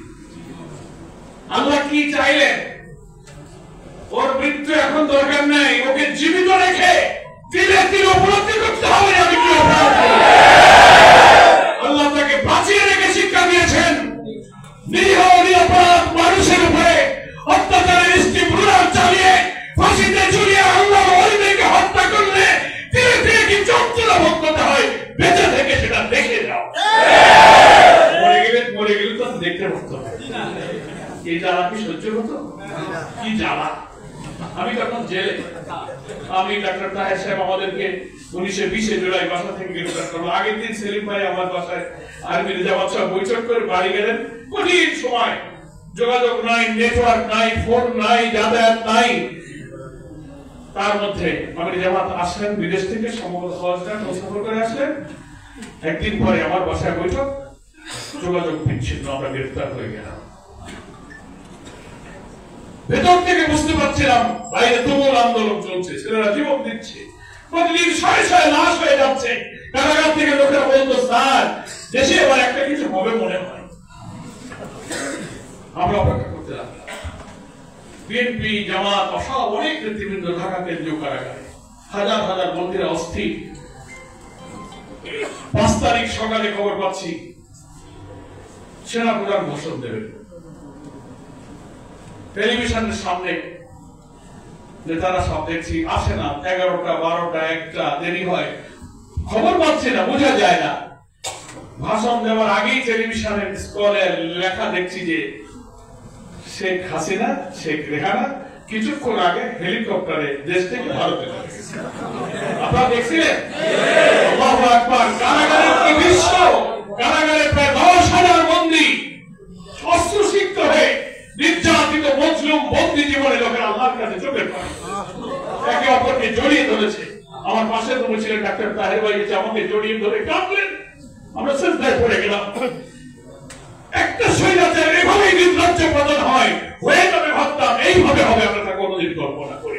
আল্লাহ কি চাইলেন? ওর মৃত্যু এখন দরকার নাই, ওকে জীবিত রেখে দিলে তিনি উপলব্ধি করতে হবে আমি কি অপরাধ করেছি। আল্লাহ তাকে বাঁচিয়ে রেখে শিক্ষা দিয়েছেন, নিরীহ নিরপরাধ মানুষের উপরে অত্যাচারের স্টিমুলার চালিয়ে ফাঁসিতে ঝুলিয়ে আল্লাহর ওলিদেরকে হত্যা করলে ধীরে ধীরে কি যন্ত্রণা ভোগ করতে হয়, বেঁচে থেকে সেটা দেখে যাও। মরে গেলে তো দেখতে পারতো না, এই জ্বালা কি সহ্য হতো? কি জ্বালা! আমি তখন জেলে, আমি ডাক্তার তাহের সাহেব আমাদেরকে 1920 জুলাই বাসা থেকে গ্রেফতার করলো। আগের দিন সেলিম ভাই আমার বাসায় আর্মির জামাত সাহেব বৈঠক করে বাড়ি গেলেন। কঠিন সময়, যোগাযোগ নাই, নেটওয়ার্ক নাই, ফোন নাই, যাতায়াত নাই। তার মধ্যে আমির জামাত আসলেন বিদেশ থেকে, সম্ভবত সফর করে আসলেন। একদিন পরে আমার বাসায় বৈঠক, যোগাযোগ বিচ্ছিন্ন, আমরা গ্রেফতার হয়ে গেলাম। ভেতর থেকে বুঝতে পারছিলাম বাইরে তুমুল আন্দোলন চলছে, ছেলেরা জীবন দিচ্ছে, প্রতিদিন শয়ে শয়ে লাশ হয়ে যাচ্ছে। কারাগার থেকে লোকেরা বলতো স্যার দেশে এবার একটা কিছু হবে মনে হয়। আমরা অপেক্ষা করতে লাগলাম। বিএনপি জামাত সব অনেক নেতৃবৃন্দ ঢাকা কেন্দ্রীয় কারাগারে, হাজার হাজার বন্দীরা অস্থির। 5 তারিখ সকালে খবর পাচ্ছি সেনাপ্রধান ভাষণ দেবেন। টেলিভিশনের সামনে নেতারা সব দেখছি, আসে না, 11টা 12টা 1টা দেরি হয়, খবর পাচ্ছে না, বোঝা যায় না। ভাষণ দেওয়ার আগেই টেলিভিশনের স্ক্রলে লেখা দেখছি যে শেখ হাসিনা, শেখ রেহানা কিছুক্ষণ আগে হেলিকপ্টারে দেশ থেকে ভারতে গেছে। আপনারা দেখছিলেন? আল্লাহু আকবার! কারাগারের কি দৃশ্য! কারাগারে প্রায় 10,000 বন্দী অস্ত্রসিক্ত হয়ে নির্যাতিত মজলুম বন্দী জীবনে লোকের আল্লাহর কাছে চোখের পানি একে অপরকে জড়িয়ে ধরেছে। আমার পাশে রুমে ছিলেন ডাক্তার তাহের ভাই, এসে আমাকে জড়িয়ে ধরে কাঁদলেন। আমরা সিজদায় পড়ে গেলাম। একটা স্বৈরাচার এভাবেই নির্লজ্জ পতন হয়, হয়ে যাবে ভাবতাম, এইভাবে হবে আমরা তা কোনোদিন কল্পনা করি।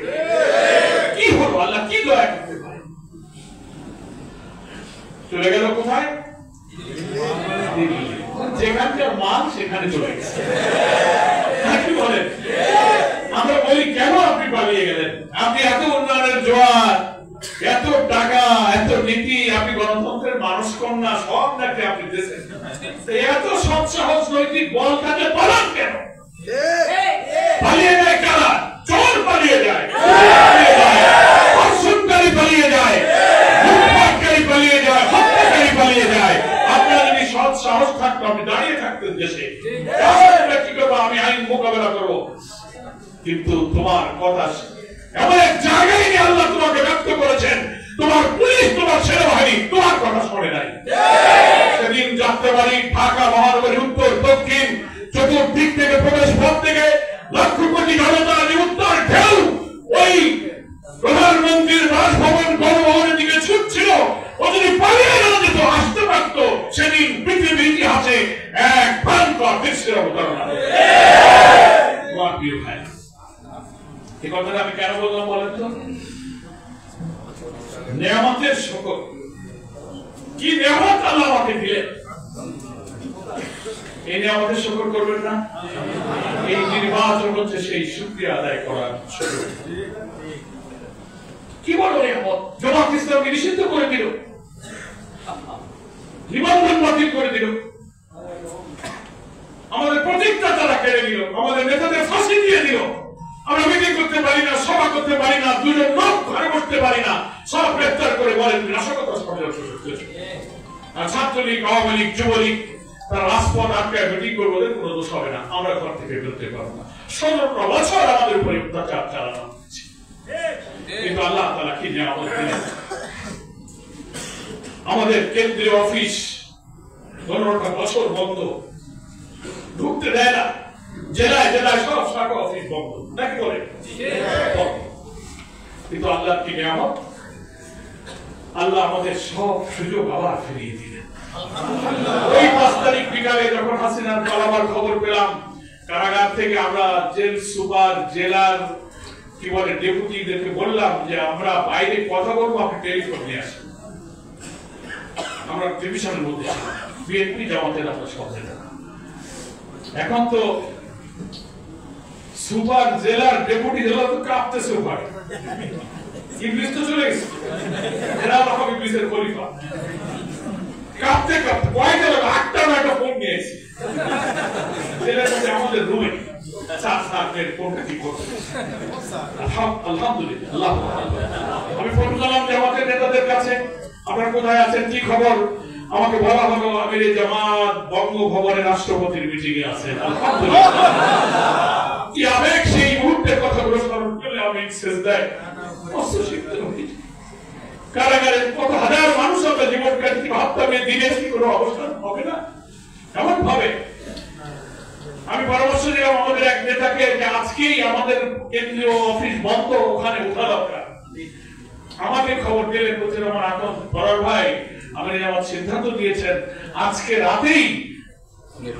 কি হলো? আল্লাহ কি দয়া করতে পারে? চলে গেল কোথায়? যেখানকার মান সেখানে চলে গেছে। কি বলেন? আমরা বলি কেন আপনি পালিয়ে গেলেন? আপনি এত উন্নয়নের জোয়ার, এত টাকা, এত নীতি, আপনি গণতন্ত্রের মানুষ কন্যা, সব নাকি আপনি দিয়েছেন, এত সৎসাহস নৈতিক বল কাজে পালান কেন? পালিয়ে যায় কারা? চোর পালিয়ে যায়, ধর্ষণকারী পালিয়ে যায়, লুটপাটকারী পালিয়ে যায়, হত্যাকারী পালিয়ে যায়। আপনার যদি সৎ সাহস থাকতো আপনি দাঁড়িয়ে থাকতেন দেশে, কি করবো, আমি আইন মোকাবেলা করবো। কিন্তু তোমার কথা এমন এক জায়গায় নিয়ে আল্লাহ তোমাকে ব্যক্ত করেছেন, তোমার পুলিশ, তোমার সেনাবাহিনী তোমার কথা শোনে নাই। সেদিন যাত্রাবাড়ি, ঢাকা মহানগরী, উত্তর দক্ষিণ চতুর্দিক থেকে, প্রবেশ পথ থেকে লক্ষ কোটি জনতা উত্তর ঢেউ ওই প্রধানমন্ত্রীর বাসভবন গণভবনের দিকে ছুটছিল। ও যদি পালিয়ে না যেত, আসতে পারত, সেদিন পৃথিবীর ইতিহাসে এক ভয়ঙ্কর দৃশ্যের অবতারণা। তোমার প্রিয় ভাই, এই কথাটা আমি কেন বললাম বলেন তো? নিয়ামতের শুকর, কি নিয়ামত আল্লাহ আমাকে দিলেন, এই নিয়ামতের শুকর করবেন না? এই নির্বাচন হচ্ছে সেই শুকরিয়া আদায় করার সুযোগ। কি বলো নিয়ামত? জামাত ইসলামকে নিষিদ্ধ করে দিল, নিবন্ধন বাতিল করে দিল, আমাদের প্রতিজ্ঞা তারা কেড়ে দিল, আমাদের নেতাদের ফাঁসি দিয়ে দিল। আমরা মিটিং করতে পারি না, সভা করতে পারি না, 2 জন লোক ঘরে বসতে পারি না, সব গ্রেফতার করে বলেন নাশকতা ষড়যন্ত্র করছে। আর ছাত্রলীগ, আওয়ামী লীগ, যুবলীগ তারা রাজপথ আটকায় মিটিং করবো, ওদের কোনো দোষ হবে না, আমরা ঘর থেকে বেরোতে পারবো না। 17 বছর আমাদের উপরে অত্যাচার চালানো হচ্ছে, কিন্তু আল্লাহ তাআলা কি নিয়ামত দিলেন। আমাদের কেন্দ্রীয় অফিস 15টা বছর বন্ধ, ঢুকতে দেয় না, জেলায় জেলায় সব শাখা অফিস বন্ধ, নাকি বলে? কিন্তু আল্লাহ কি নিয়ামত, আল্লাহ আমাদের সব সুযোগ আবার ফিরিয়ে দিলেন। ওই 5 তারিখ বিকালে যখন হাসিনার পালাবার খবর পেলাম, কারাগার থেকে আমরা জেল সুপার, জেলার কি বলে ডেপুটিদেরকে বললাম যে আমরা বাইরে কথা বলবো, আপনি টেলিফোন নিয়ে আসেন। আমরা ডিভিশনের মধ্যে বিএনপি জামাতের আপনার সব জায়গা। এখন তো সুপার, জেলার ডেপুটি জেলা তো কাঁপতেছে উপরে, ইংলিশ তো চলে গেছে, এরা রকম ইংলিশের খলিফা কাঁপতে কাঁপতে কয়টা লোক 8টা 9টা ফোন নিয়ে এসেছে জেলের মধ্যে আমাদের রুমে। আলহামদুলিল্লাহ, আমি ফোন করলাম জামাতের নেতাদের কাছে, আপনারা কোথায় আছেন, কি খবর? আমাকে বলা হলো আমির জামাত বঙ্গভবনে রাষ্ট্রপতির মিটিং এ আছেন। আলহামদুলিল্লাহ, কি আবেগ সেই মুহূর্তের কথাগুলো স্মরণ করলে আমি সেজদায় অস্বস্তিতে হই। কারাগারে কত হাজার মানুষ আমরা জীবন কাটতে ভাবতাম এই দিনে কি কোনো অবস্থান হবে না, এমন ভাবে আমি পরামর্শ দিলাম আমাদের এক নেতাকে যে আজকেই আমাদের কেন্দ্রীয় অফিস বন্ধ, ওখানে ওঠা দরকার। আমাকে খবর দিলেন, বলছেন আমার এখন বড় ভাই আমি আমার সিদ্ধান্ত দিয়েছেন আজকে রাতেই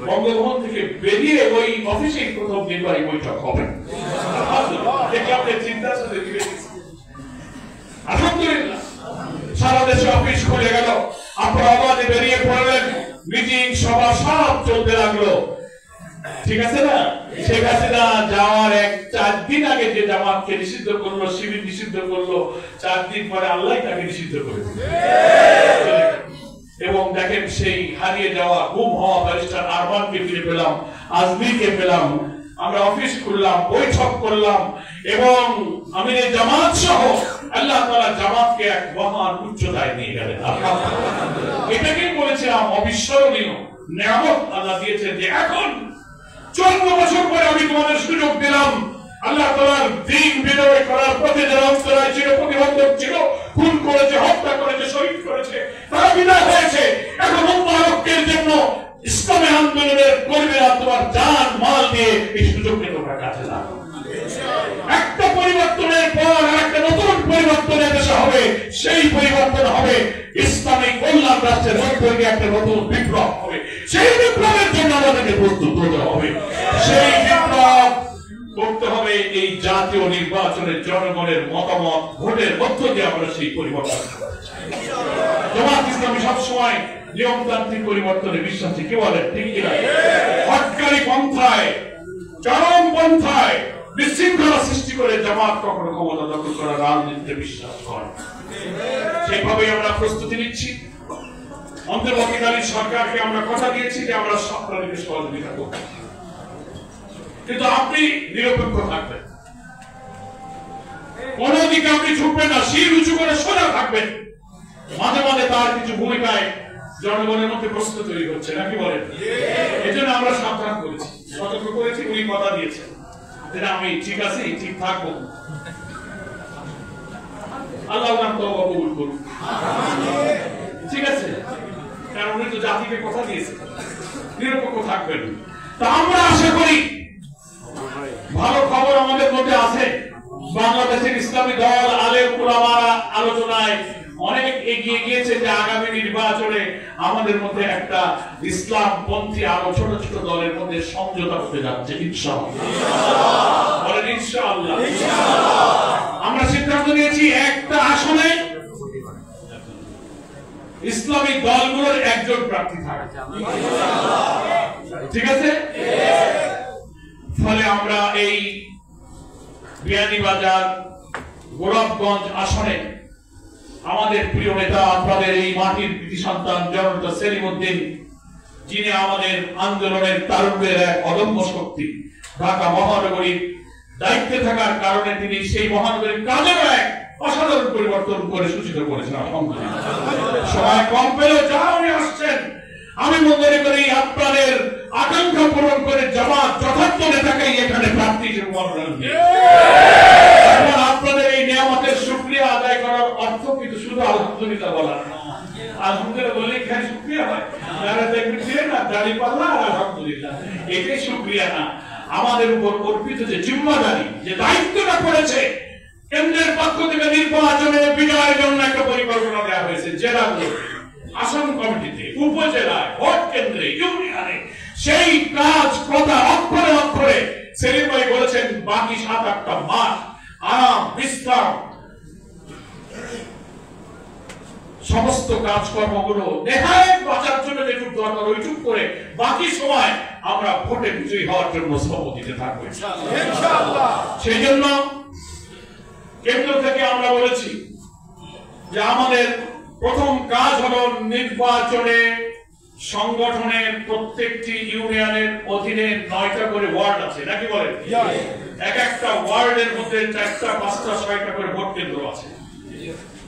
বঙ্গভবন থেকে বেরিয়ে ওই অফিসেই প্রথম নির্বাহী বৈঠক হবে। চিন্তা আলহামদুলিল্লাহ, সারা দেশে অফিস খুলে গেল, আপনারা অবাধে বেরিয়ে পড়লেন, মিটিং সভা সব চলতে লাগলো। ঠিক আছে না? শেখ হাসিনা যাওয়ার 4 দিন আগে যে জামাতকে নিষিদ্ধ করলো, শিবির নিষিদ্ধ করলো, 4 দিন পরে আল্লাহ তাকে নিষিদ্ধ করে দিল। এবং দেখেন সেই হারিয়ে যাওয়া গুম হওয়া ব্যারিস্টার আরমানকে ফিরে পেলাম, আজমিরকে পেলাম, আমরা অফিস খুললাম, বৈঠক করলাম এবং আমি জামাত সহ আল্লাহ তাআলা জামাতকে এক মহান উচ্চতায় নিয়ে গেলেন। এটাকেই বলেছিলাম অবিস্মরণীয় নিয়ামত আল্লাহ দিয়েছেন যে এখন 14 বছর পরে আমি তোমাদের সুযোগ দিলাম। আল্লাহ তাআলার দ্বীন বিজয় করার পথে যারা অন্তরায় ছিল, প্রতিবন্ধক ছিল, খুন করেছে, হত্যা করেছে, শহীদ করেছে, তারা বিদায় হয়েছে। এখন মুবারকের জন্য ইসলামী আন্দোলনের কর্মীরা তোমার জান মাল দিয়ে এই সুযোগকে তোমরা কাজে লাগাও। একটা পরিবর্তনের পর একটা নতুন পরিবর্তন দেশে হবে, সেই পরিবর্তন হবে ইসলামী কল্যাণ রাষ্ট্রের মধ্যে একটা নতুন বিপ্লব হবে। সেই বিপ্লবের জন্য আমাদেরকে প্রস্তুত হতে হবে। সেই বিপ্লব করতে হবে এই জাতীয় নির্বাচনের জনগণের মতামত ভোটের মধ্য দিয়ে আমরা সেই পরিবর্তন। জামাত ইসলামী সবসময় নিয়মতান্ত্রিক পরিবর্তনে বিশ্বাসী। কি বলেন, ঠিক কিনা? হটকারী পন্থায়, চরম পন্থায় বিশৃঙ্খলা সৃষ্টি করে জামাত কখনো ক্ষমতা দখল করার রাজনীতিতে বিশ্বাস করে। সেইভাবেই আমরা প্রস্তুতি নিচ্ছি। অন্তর্বর্তীকালীন সরকারকে আমরা কথা দিয়েছি যে আমরা আপনাদেরকে সহযোগিতা করব, কিন্তু আপনি নিরপেক্ষ থাকবেন, কোন দিকে আপনি ঝুঁকবেন না, শির উঁচু করে সোজা থাকবেন। মাঝে মাঝে তার কিছু ভূমিকায় জনগণের মধ্যে প্রশ্ন তৈরি হচ্ছে, নাকি বলেন? এই জন্য আমরা সাবধান করেছি, সতর্ক করেছি। উনি কথা দিয়েছেন যে আমি ঠিক আছি, ঠিক থাকবো। আল্লাহ নাম তো কবুল করুন, ঠিক আছে? কারণ উনি তো জাতিকে কথা দিয়েছেন নিরপেক্ষ থাকবেন। তা আমরা আশা করি ভালো খবর আমাদের মধ্যে আছে। বাংলাদেশের ইসলামী দল, আলেম উলামারা আলোচনায় অনেক এগিয়ে গিয়েছে যে আগামী নির্বাচনে আমাদের মধ্যে একটা ইসলাম পন্থী আরো ছোট ছোট দলের মধ্যে সমঝোতা হতে যাচ্ছে ইনশাআল্লাহ। বলেন ইনশাআল্লাহ। আমরা সিদ্ধান্ত নিয়েছি একটা আসনে ইসলামী দলগুলোর একজন প্রার্থী থাকবে, ঠিক আছে? ফলে আমরা এই বিয়ানীবাজার গোলাপগঞ্জ আসনে আমাদের প্রিয় নেতা, আপনাদের এই মাটির কৃতি সন্তান জননেতা সেলিম উদ্দিন, যিনি আমাদের আন্দোলনের তারুণ্যের এক অদম্য শক্তি, ঢাকা মহানগরীর দায়িত্বে থাকার কারণে তিনি সেই মহানগরীর কাজেও এক অসাধারণ পরিবর্তন করে সূচিত করেছেন। আলহামদুলিল্লাহ, সময় কম পেলেও যা উনি আসছেন, আমি মনে করি আপনাদের আকাঙ্ক্ষা পূরণ করে জামাত যথার্থ নেতাকেই এখানে প্রার্থী হিসেবে মনোনয়ন দিয়ে আপনাদের এই নিয়ামতের শুকরিয়া আদায় করার অর্থ কিন্তু শুধু আলহামদুলিল্লাহ বলা না। আলহামদুলিল্লাহ বললে এখানে শুকরিয়া হয়, যারা দেখবেন না দাড়ি পাল্লা আর আলহামদুলিল্লাহ, এটাই শুকরিয়া না। আমাদের উপর অর্পিত যে জিম্মাদারি, যে দায়িত্বটা পড়েছে, কেন্দ্রের পক্ষ থেকে নির্বাচনে বিজয়ের জন্য একটা পরিকল্পনা দেওয়া হয়েছে। জেলাগুলো আসন কমিটিতে, উপজেলায়, ভোট কেন্দ্রে, ইউনিয়নে সেই কাজ কথা অক্ষরে অক্ষরে সেলিম ভাই বলেছেন। বাকি 7-8টা মাস আরাম বিশ্রাম, সমস্ত কাজকর্মগুলো নেহায় বাঁচার জন্য যেটুকু দরকার ওইটুকু করে বাকি সময় আমরা ভোটে বিজয়ী হওয়ার জন্য শ্রম দিতে থাকবো ইনশাআল্লাহ। সেই জন্য কেন্দ্র থেকে আমরা বলেছি যে আমাদের প্রথম কাজ হলো নির্বাচনে সংগঠনের প্রত্যেকটি ইউনিয়নের অধীনে 9টা করে ওয়ার্ড আছে নাকি বলেন, এক একটা ওয়ার্ডের মধ্যে 4টা 5টা 6টা করে ভোট কেন্দ্র আছে।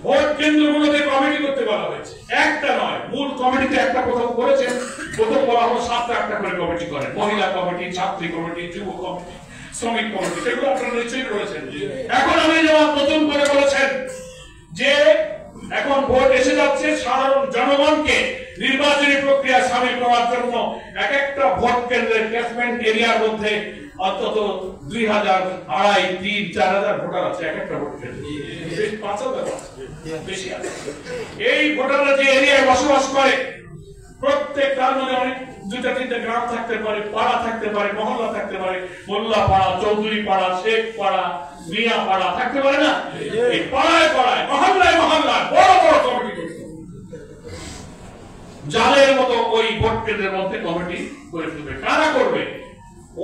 ভোট কেন্দ্রগুলোতে কমিটি করতে বলা হয়েছে, একটা নয়, মূল কমিটিতে একটা প্রথম করেছেন, প্রথম বলা হলো 7টা করে কমিটি করেন, মহিলা কমিটি, ছাত্রী কমিটি, যুব কমিটি, শ্রমিক কমিটি, সেগুলো আপনারা নিশ্চয়ই করেছেন। এখন আমি যেমন নতুন করে বলেছেন যে এখন ভোট এসে যাচ্ছে, সাধারণ জনগণকে নির্বাচনী প্রক্রিয়া সামিল করার জন্য এক একটা ভোট কেন্দ্রের ক্যাচমেন্ট এরিয়ার মধ্যে অন্তত 2000, 2,500, 3,000, 4,000 ভোটার আছে এক একটা ভোট কেন্দ্রে, 5,000 বেশি আছে। এই ভোটাররা যে এরিয়ায় বসবাস করে প্রত্যেক তার মধ্যে অনেক 2-3টা গ্রাম থাকতে পারে, পাড়া থাকতে পারে, মহল্লা থাকতে পারে, মোল্লা পাড়া, চৌধুরী পাড়া, শেখ পাড়া, মিয়া পাড়া থাকতে পারে না। এই পাড়ায় পাড়ায়, মহল্লায় মহল্লায় বড় বড় কমিটি করতে জালের মতো ওই ভোট কেন্দ্রের মধ্যে কমিটি করে ফেলবে। কারা করবে?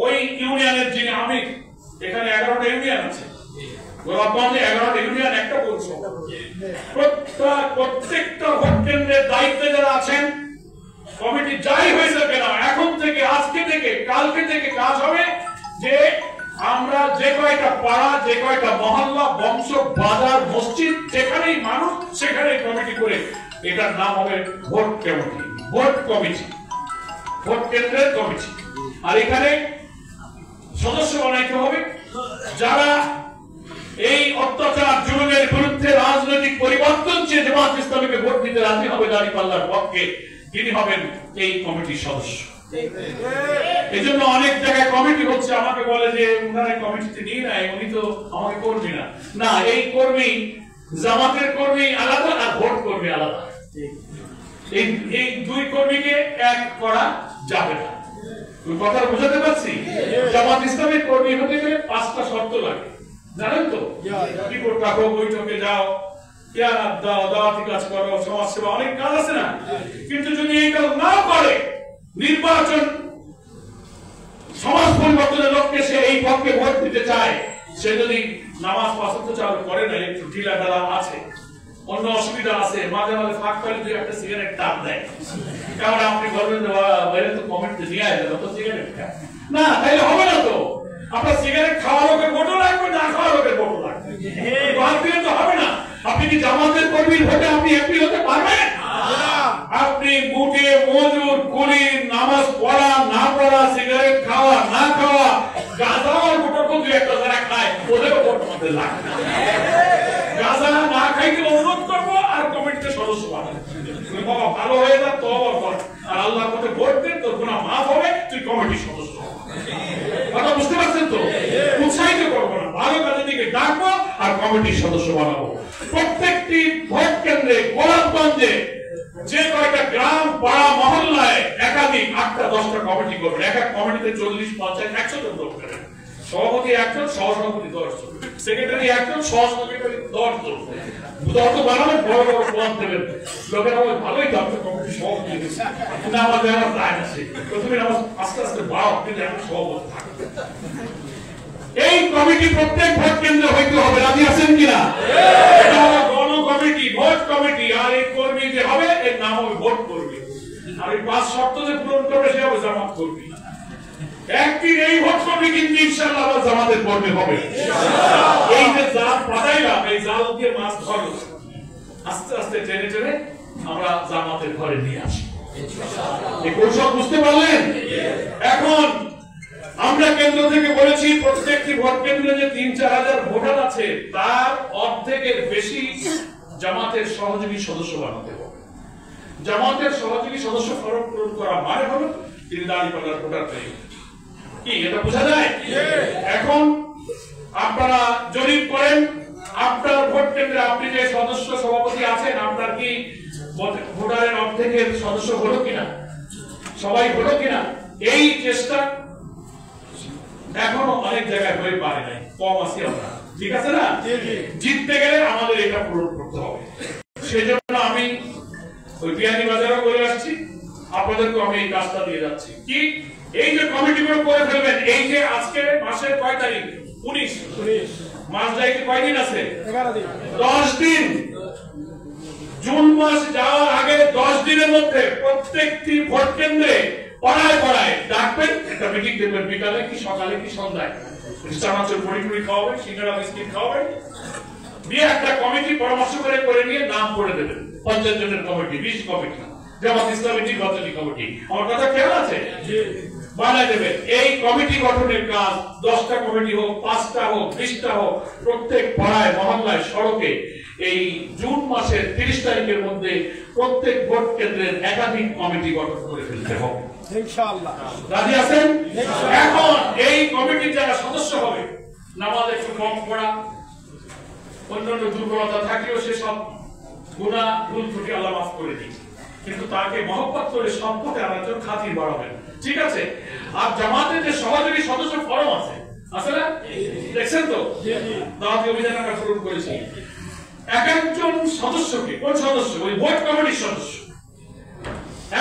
ওই ইউনিয়নের যিনি আমির, এখানে 11টা ইউনিয়ন আছে, গোলাপগঞ্জে 11টা ইউনিয়ন, একটা পৌরসভা, প্রত্যেকটা ভোট কেন্দ্রের দায়িত্বে যারা আছেন, কমিটি যাই হয়েছে কেন এখন থেকে, আজকে থেকে, কালকে থেকে কাজ হবে যে আমরা যে কয়টা পাড়া, যে কয়টা মহল্লা, বংশ, বাজার, মসজিদ, যেখানেই মানুষ সেখানেই কমিটি করে, এটার নাম হবে vote committee, vote committee, vote কেন্দ্রের কমিটি। আর এখানে সদস্য বানাইতে হবে যারা এই অত্যাচার জুলুমের বিরুদ্ধে রাজনৈতিক পরিবর্তন চেয়ে জামাত ইসলামীকে ভোট দিতে রাজি হবে দাঁড়িপাল্লার পক্ষে, তিনি হবেন এই কমিটির সদস্য। এই জন্য অনেক জায়গায় কমিটি হচ্ছে, আমাকে বলে যে উনারা কমিটিতে নিয়ে নেয়, উনি তো আমাকে কর্মী না। না, এই কর্মী জামাতের কর্মী আলাদা আর ভোট কর্মী আলাদা। এই দুই কর্মীকে এক করা যাবে না। কথা বোঝাতে পারছি? জামাত ইসলামের কর্মী হতে গেলে 5টা শর্ত লাগে, জানেন তো? রিপোর্ট রাখো, বৈঠকে যাও, দাওয়াতি কাজ করো, সমাজ সেবা, অনেক কাজ আছে না। কিন্তু যদি এই কাজ না করে, নির্বাচন সমাজ পরিবর্তনের লক্ষ্যে সে এই পক্ষে ভোট দিতে চায়, সে যদি নামাজ পছন্দ চালু করে না, একটু ঢিলা ঢালা আছে, অন্য অসুবিধা আছে, মাঝে মাঝে ফাঁক পাইলে 2-1টা সিগারেট টান দেয়, কারণ আপনি বলবেন যে বাইরে তো কমেন্ট নিয়ে আসবে তো সিগারেট খায় না, তাইলে হবে না তো। আপনার সিগারেট খাওয়া লোকের ভোটও লাগবে, না খাওয়া লোকের ভোটও লাগবে, বাদ দিলে তো হবে না। আপনি কি জামাতের কর্মীর ভোটে আপনি এমপি হতে পারবেন? আপনি বুটে মজুর, কুলির, নামাজ পড়া না পড়া, সিগারেট খাওয়া না খাওয়া, গাঁজা আর ভোটার বন্ধু একটা যারা খায় ওদেরও ভোট মধ্যে লাগবে। গাঁজা না খাইতে অনুরোধ করবো আর কমিটিতে সদস্য বানাবো, বাবা ভালো হয়ে যা তো আর আল্লাহর পথে ভোট দেন, তোর গুনাহ মাফ হবে, তুই কমিটির সদস্য। কথা বুঝতে পারছেন তো? উৎসাহিত করবো না, ভালো কাজের দিকে ডাকবো আর কমিটির সদস্য বানাবো। প্রত্যেকটি ভোট কেন্দ্রে, গোলাপগঞ্জে যে কয়েকটা গ্রাম, পাড়া, মহল্লায় একাধিক 8টা-10টা কমিটি করবেন। এক এক কমিটিতে 40, 50, 100 জন লোক করেন। সভাপতি 1 জন, সহসভাপতি 10 জন, সেক্রেটারি 1 জন, সহসেক্রেটারি 10 জন। যত বানাবেন বড় বড় পদ দেবেন, লোকেরা ভালোই তো আপনি কমিটি সভাপতি দিয়েছে, কিন্তু আমাদের আমার দায় আছে, প্রথমে আমার আস্তে আস্তে বাড়াও, কিন্তু এখন সভাপতি থাকবে। এই কমিটি প্রত্যেক ভোট কেন্দ্রে হইতে হবে, রাজি আছেন কিনা? এটা হলো গণ কমিটি, ভোট কমিটি। আর এই কর্মী যে হবে এর নাম হবে ভোট কর্মী। আর এই 5 শর্ত যে পূরণ করবে সে হবে জামাত কর্মী। একদিন এই ভোট কর্মী কিন্তু ইনশাআল্লাহ আবার জামাতের কর্মী হবে। এই যে জাল পাঠাইলাম, এই জাল দিয়ে মাছ ধরো, আস্তে আস্তে টেনে টেনে আমরা জামাতের ঘরে নিয়ে আসি। এই কৌশল বুঝতে পারলেন? এখন আমরা কেন্দ্র থেকে বলেছি প্রত্যেকটি ভোট কেন্দ্রে যে 3-4 হাজার ভোটার আছে তার অর্ধেকের বেশি জামাতের সহযোগী সদস্য বানাতে হবে। জামাতের সহযোগী সদস্য ফরম পূরণ করা মানে হলো তিনি দাঁড়িপাল্লার ভোটার পেয়ে, কি এটা বোঝা যায়? এখন আপনারা জরিপ করেন, আপনার ভোট কেন্দ্রে আপনি যে সদস্য সভাপতি আছেন, আপনার কি ভোটারের অর্ধেকের সদস্য হলো কিনা, সবাই হলো কিনা, এই চেষ্টা এখনো অনেক জায়গায় হয়ে পারে নাই, কম আছি আমরা, ঠিক আছে না? জিততে গেলে আমাদের এটা পূরণ করতে হবে। সেজন্য আমি ওই বিয়ানীবাজারও করে আসছি, আপনাদেরকে আমি এই কাজটা দিয়ে যাচ্ছি। কি এই যে কমিটিগুলো করে ফেলবেন, এই যে আজকে মাসের কয় তারিখ? 19 মাস যাইতে কয়দিন আছে? 10 দিন। জুন মাস যাওয়ার আগে 10 দিনের মধ্যে প্রত্যেকটি ভোট কেন্দ্রে পড়ায় পড়ায় ডাকবেন, একটা মিটিং দেবেন, বিকালে কি সকালে কি সন্ধ্যায়, চানাচুর মুড়ি খাওয়াবেন, সিঙ্গারা বিস্কিট খাওয়াবেন, দিয়ে একটা কমিটি পরামর্শ করে নিয়ে নাম করে দেবেন। 50 জনের কমিটি, 20 কমিটি, জামাত ইসলামী নির্বাচনী কমিটি। আমার কথা খেয়াল আছে? বানায় দেবেন। এই কমিটি গঠনের কাজ 10টা কমিটি হোক, 5টা হোক, 20টা হোক, প্রত্যেক পাড়ায় মহল্লায় সড়কে এই জুন মাসের 30 তারিখের মধ্যে প্রত্যেক ভোট কেন্দ্রের একাধিক কমিটি গঠন করে ফেলতে হবে। ইনশাআল্লাহ রাজি আছেন? এখন এই কমিটির যারা সদস্য হবে, নামাজ একটু কম পড়া, অন্যান্য দুর্বলতা থাকলেও সেসব গুনাহ ভুল ত্রুটি আল্লাহ মাফ করে দিন, কিন্তু তাকে মহব্বত করে সম্পদে আনার জন্য খাতির বাড়াবেন, ঠিক আছে? আর জামাতের যে সহযোগী সদস্য ফরম আছে না, দেখছেন তো? দাওয়াতি অভিযান আমরা শুরু করেছি। এক একজন সদস্যকে, কোন সদস্য? ওই ভোট কমিটির সদস্য।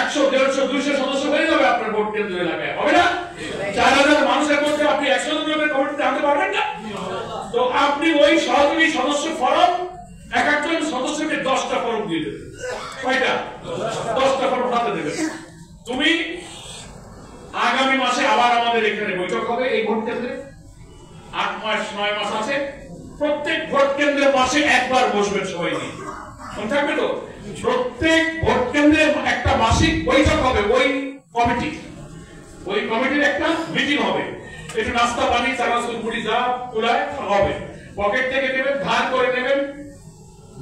100, 150, 200 সদস্য হয়ে যাবে আপনার ভোট কেন্দ্র এলাকায়, হবে না? 4000 মানুষের মধ্যে আপনি 100 জনের কমিটিতে আনতে পারবেন না? তো আপনি ওই সহযোগী সদস্য ফরম এক একজন সদস্যকে 10টা ফরম দিয়ে দেবেন। কয়টা? 10টা ফরম হাতে দেবেন। তুমি আগামী মাসে আবার আমাদের এখানে বৈঠক হবে এই ভোট কেন্দ্রে, 8 মাস 9 মাস আছে। প্রত্যেক ভোট কেন্দ্রে মাসে একবার বসবেন সবাই নিয়ে, মনে থাকবে তো? প্রত্যেক ভোট কেন্দ্রে একটা মাসিক বৈঠক হবে, ওই কমিটির একটা মিটিং হবে। একটু নাস্তা পানি, চানাচুর মুড়ি যা কুলায় হবে, পকেট থেকে দেবেন, ধার করে নেবেন,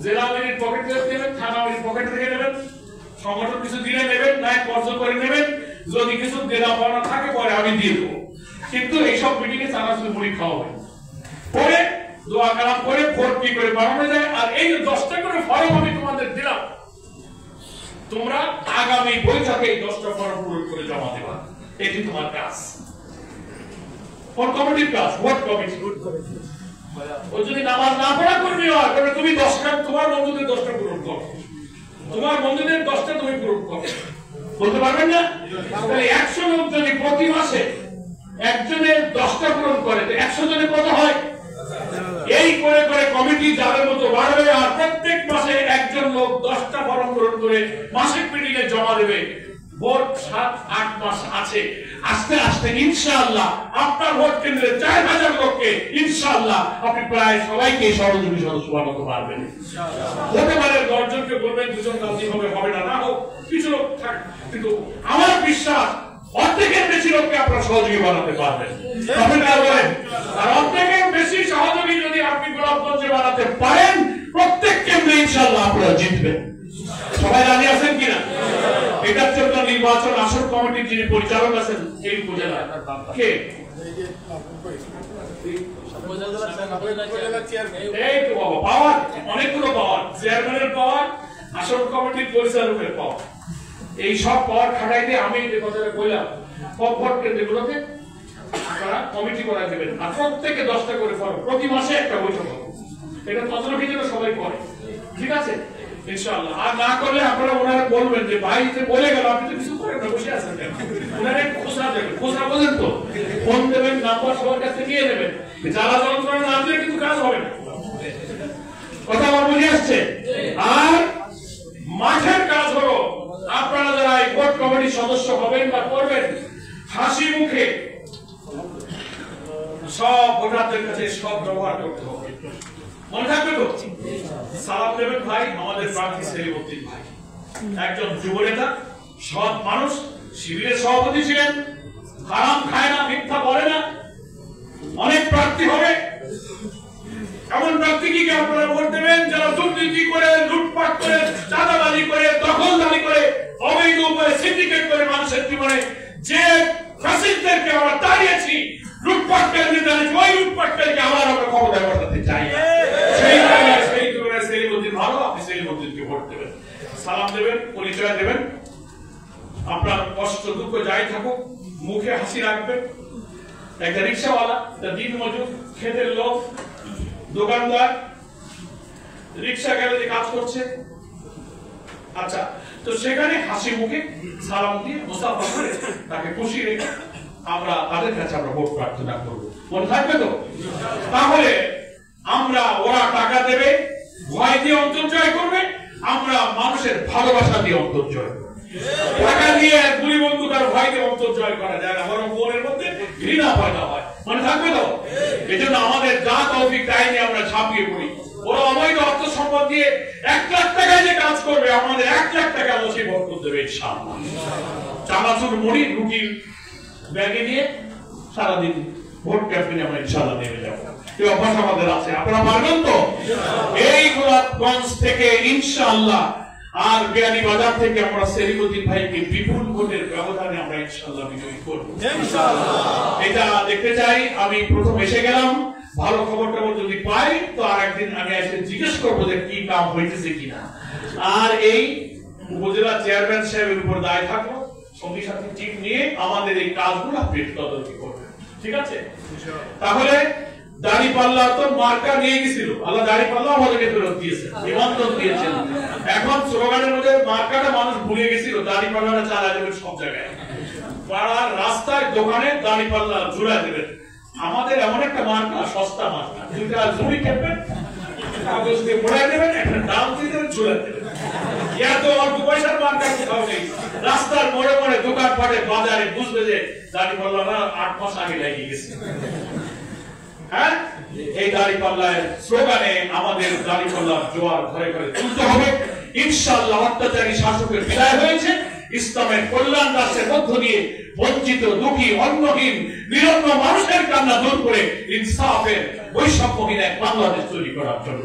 জেলা আমিরের পকেট থেকে নেবেন, থানা আমিরের পকেট থেকে নেবেন, সংগঠন কিছু দিলে নেবেন, নাই খরচ করে নেবেন, যদি কিছু দেনা পাওনা থাকে পরে আমি দিয়ে দেবো। কিন্তু এইসব মিটিং এ চানাচুর মুড়ি খাওয়াবে, পরে দোয়া কালাম করে ভোট কি করে বানানো যায়। আর এই 10টা করে ফরম আমি তোমাদের দিলাম, তোমরা আগামী বৈঠকে এই 10টা ফরম পূরণ করে জমা দেবা। এটি তোমার কাজ। কোন কমিটির কাজ? Vote committee. ও যদি নামাজ না পড়া করবি হয়, তবে তুমি 10টা, তোমার বন্ধুদের 10টা পূরণ করো, তোমার বন্ধুদের 10টা তুমি পূরণ করো, বলতে পারবেন না? তাহলে 100 লোক যদি প্রতি মাসে একজনের 10টা পূরণ করে, 100 জনে কত হয়? এই করে করে কমিটি যাদের মতো বাড়বে, আর প্রত্যেক মাসে একজন লোক 10টা ফরম পূরণ করে মাসিক মিটিং এ জমা দেবে। ভোট 7-8 মাস আছে, আস্তে আস্তে ইনশাআল্লাহ আপনার ভোট কেন্দ্রে 4000 লোককে ইনশাআল্লাহ আপনি প্রায় সবাইকে সহযোগী সদস্য বানাতে পারবেন। হতে পারে 10 জনকে বলবেন 2 জন কাজী হবে না, না হোক, কিছু লোক থাক, কিন্তু আমার বিশ্বাস অর্ধেকের বেশি লোককে আপনারা সহযোগী বানাতে পারবেন। আর অর্ধেকের বেশি সহযোগী যদি আপনি গোলাপগঞ্জে বানাতে পারেন, প্রত্যেক কেন্দ্রে ইনশাআল্লাহ আপনারা জিতবেন। সবাই রাজি আছেন কিনা? এটার জন্য নির্বাচন আসন কমিটির যিনি পরিচালক আছেন এই উপজেলায় কে? এই তো বাবা, পাওয়ার অনেকগুলো পাওয়ার, চেয়ারম্যানের পাওয়ার, আসন কমিটির পরিচালকের পাওয়ার, এই সব পাওয়ার খাটাইতে আমি যে কথাটা কইলাম, ভোট কেন্দ্রগুলোতে আপনারা কমিটি করা দেবেন, আর প্রত্যেকে 10টা করে ফরম, প্রতি মাসে একটা বৈঠক হবে। এটা তদারকি যেন সবাই করে, ঠিক আছে? ইনশাআল্লাহ। আর না করলে আপনারা ওনারা বলবেন যে ভাই যে বলে গেল, আপনি তো কিছু করেন না, বসে আছেন কেন? ওনারা খোঁজা দেবেন, খোঁজা বলেন তো, ফোন দেবেন, নাম্বার সবার কাছে নিয়ে নেবেন, যারা যন্ত্রণা না দিলে কিন্তু কাজ হবে না। কথা আমার বুঝে আসছে? আর মাঠের কাজ হলো আপনারা যারা এই ভোট কমিটির সদস্য হবেন বা করবেন, হাসি মুখে সব ভোটারদের কাছে সব ব্যবহার করতে হবে, মনে থাকবে তো? সালাম দেবেন ভাই, আমাদের প্রার্থী সেলিমউদ্দিন ভাই একজন যুব নেতা, সৎ মানুষ, শিবিরের সভাপতি ছিলেন, হারাম খায় না, মিথ্যা বলে না। অনেক প্রার্থী হবে, এমন প্রার্থীকে আপনারা ভোট দেবেন যারা দুর্নীতি করে, লুটপাট করে, চাঁদাবাজি করে, দখলদারি করে, অবৈধ উপায়ে সিন্ডিকেট করে মানুষের জীবনে যে ফ্যাসিস্টদেরকে আমরা তাড়িয়েছি, লুটপাটকারী দাঁড়িয়েছি, ওই লুটপাটকারীকে আবার আমরা ক্ষমতায় বসাতে চাই। সেই তুলনায় সেলিমউদ্দিন ভালো, আপনি সেলিমউদ্দিনকে ভোট দেবেন। সালাম দেবেন, পরিচয় দেবেন। আপনার কষ্ট দুঃখ যাই থাকুক মুখে হাসি রাখবেন। একটা রিক্সাওয়ালা, দিন মজুর, খেতের লোক, দোকানদার, রিক্সা গ্যারেজে কাজ করছে, আচ্ছা, তো সেখানে হাসি মুখে সালাম দিয়ে মুসাফা করে তাকে খুশি রেখে আমরা তাদের কাছে আমরা ভোট প্রার্থনা করবো। মনে থাকবে তো? তাহলে আমরা, ওরা টাকা দেবে, ভয় দিয়ে অন্তর্জয় করবে, আমরা মানুষের ভালোবাসা দিয়ে অন্তর্জয় করবো। টাকা দিয়ে গুলি বন্দুক আর ভয় দিয়ে অন্তর্জয় করা যায় না, বরং মনের মধ্যে ঘৃণা পয়দা হয়। মনে থাকবে তো? এই জন্য আমাদের যা তৌফিক তাই নিয়ে আমরা ঝাঁপিয়ে পড়ি। ওরা অবৈধ অর্থ সম্পদ দিয়ে 1 লাখ টাকায় যে কাজ করবে, আমাদের 1 লাখ টাকা নসিবত করে দেবে ইনশাআল্লাহ। চানাচুর মুড়ি রুটি ব্যাগে নিয়ে সারাদিন ভোট ক্যাম্পেইনে আমরা ইনশাআল্লাহ নেমে যাবো। এই অভ্যাস আমাদের আছে, আপনারা পারবেন তো? এই গোলাপগঞ্জ থেকে ইনশাআল্লাহ আর বিয়ানী বাজার থেকে আমরা সেলিমউদ্দিন ভাইকে বিপুল ভোটের ব্যবধানে আমরা ইনশাআল্লাহ বিজয়ী করব ইনশাআল্লাহ। এটা দেখতে চাই। আমি প্রথম এসে গেলাম, ভালো খবরটা যদি পাই তো আর একদিন আমি এসে জিজ্ঞেস করবো যে কি কাম হইতেছে কিনা। আর এই উপজেলা চেয়ারম্যান সাহেবের উপর দায় থাকলো, সঙ্গী সাথী টিম নিয়ে আমাদের এই কাজগুলো আপনি তদারকি করবেন, ঠিক আছে? তাহলে দাড়িপাল্লা তো মার্কা নিয়ে গেছিল, আল্লাহ দাড়িপাল্লা আমাদেরকে ফেরত দিয়েছে, নিমন্ত্রণ দিয়েছেন। এখন স্লোগানের মধ্যে মার্কাটা মানুষ ভুলে গেছিল, দাড়িপাল্লাটা চালা দেবেন সব জায়গায়, পাড়ার রাস্তায় দোকানে দাড়িপাল্লা ঝুলা দেবেন। আমাদের এমন একটা মার্কা, সস্তা মার্কা, দুইটা ঝুড়ি খেপবেন, কাগজ দিয়ে মোড়াই দেবেন, একটা দাম দিয়ে দেবেন, ঝুলা দেবেন। এত অল্প পয়সার মার্কা কোথাও নেই। রাস্তার মোড়ে মোড়ে দোকান পাটে বাজারে বুঝবে যে দাড়িপাল্লাটা 8 মাস আগে লেগে গেছে। হ্যাঁ, এই দাড়িপাল্লার স্লোগানে আমাদের দাড়িপাল্লার জোয়ার ঘরে ঘরে তুলতে হবে ইনশাআল্লাহ। অত্যাচারী শাসকের বিদায় হয়েছে, ইসলামের কল্যাণ রাষ্ট্রের মধ্য দিয়ে বঞ্চিত, দুঃখী, অন্নহীন, নিরন্ন মানুষের কান্না দূর করে ইনসাফের বৈষম্যহীন এক বাংলাদেশ তৈরি করার জন্য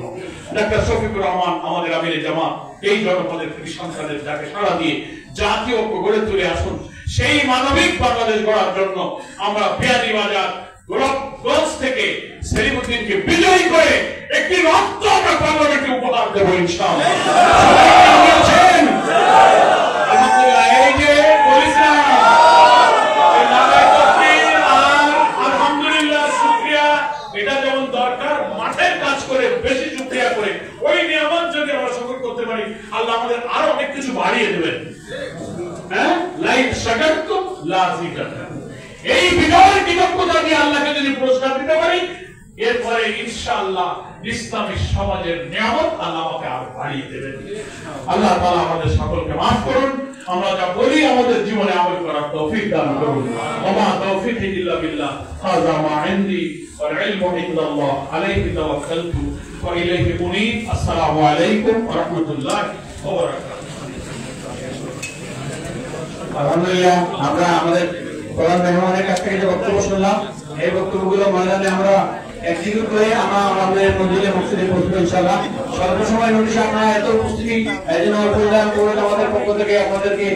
ডাক্তার শফিকুর রহমান আমাদের আমিরে জামাত এই জনপদের কৃষি সন্তানের ডাকে সাড়া দিয়ে জাতীয় ঐক্য গড়ে তুলে আসুন। সেই মানবিক বাংলাদেশ গড়ার জন্য আমরা বিয়ানী বাজার গোলাপগঞ্জ থেকে সেলিমউদ্দিনকে বিজয়ী করে একটি রক্ত আমরা পার্লামেন্টে উপহার দেবো ইনশাআল্লাহ। আলহামদুলিল্লাহ। এই যে বলেছিলাম আলহামদুলিল্লাহ, শুকরিয়া। এটা যেমন দরকার মাঠের কাজ করে বেশি শুকরিয়া করে ওই নিয়ামত যদি আমরা সকল করতে পারি, আল্লাহ আমাদের আরো অনেক কিছু বাড়িয়ে দেবেন। হ্যাঁ, লাইক শাকারতুম লাযিদান্নাকুম। এই বিজয়ের কৃতজ্ঞতা দিয়ে আল্লাহকে যদি পুরস্কার দিতে পারি, এরপরে ইনশাআল্লাহ ইসলামী সমাজের নিয়ামত আল্লাহ আমাকে আরো বাড়িয়ে দেবেন। আল্লাহ তাআলা আমাদের সকলকে মাফ করুন। আমরা যা বলি আমাদের জীবনে আমল করার তৌফিক দান করুন। ওমা তৌফিকি ইল্লা বিল্লাহ। হাযা মা ইনদি ওয়াল ইলমু ইনদাল্লাহ আলাইহি তাওয়াক্কালতু ওয়া ইলাইহি উনীব। আসসালামু আলাইকুম ওয়া রাহমাতুল্লাহি ওয়া বারাকাতুহু। আলহামদুলিল্লাহ, আমরা আমাদের প্রধান মেহমানের কাছ থেকে যে বক্তব্য শুনলাম, এই বক্তব্যগুলো ময়দানে আমরা এক্সিকিউট করে আমরা আমাদের মঞ্জিলে মসজিদে পৌঁছবো ইনশাআল্লাহ। স্বল্প সময় নোটিশে আপনারা এত উপস্থিতি, এই জন্য আমাদের পক্ষ থেকে আপনাদেরকে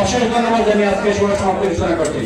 অশেষ ধন্যবাদ জানিয়ে আজকে সমাপ্তি ঘোষণা করছি।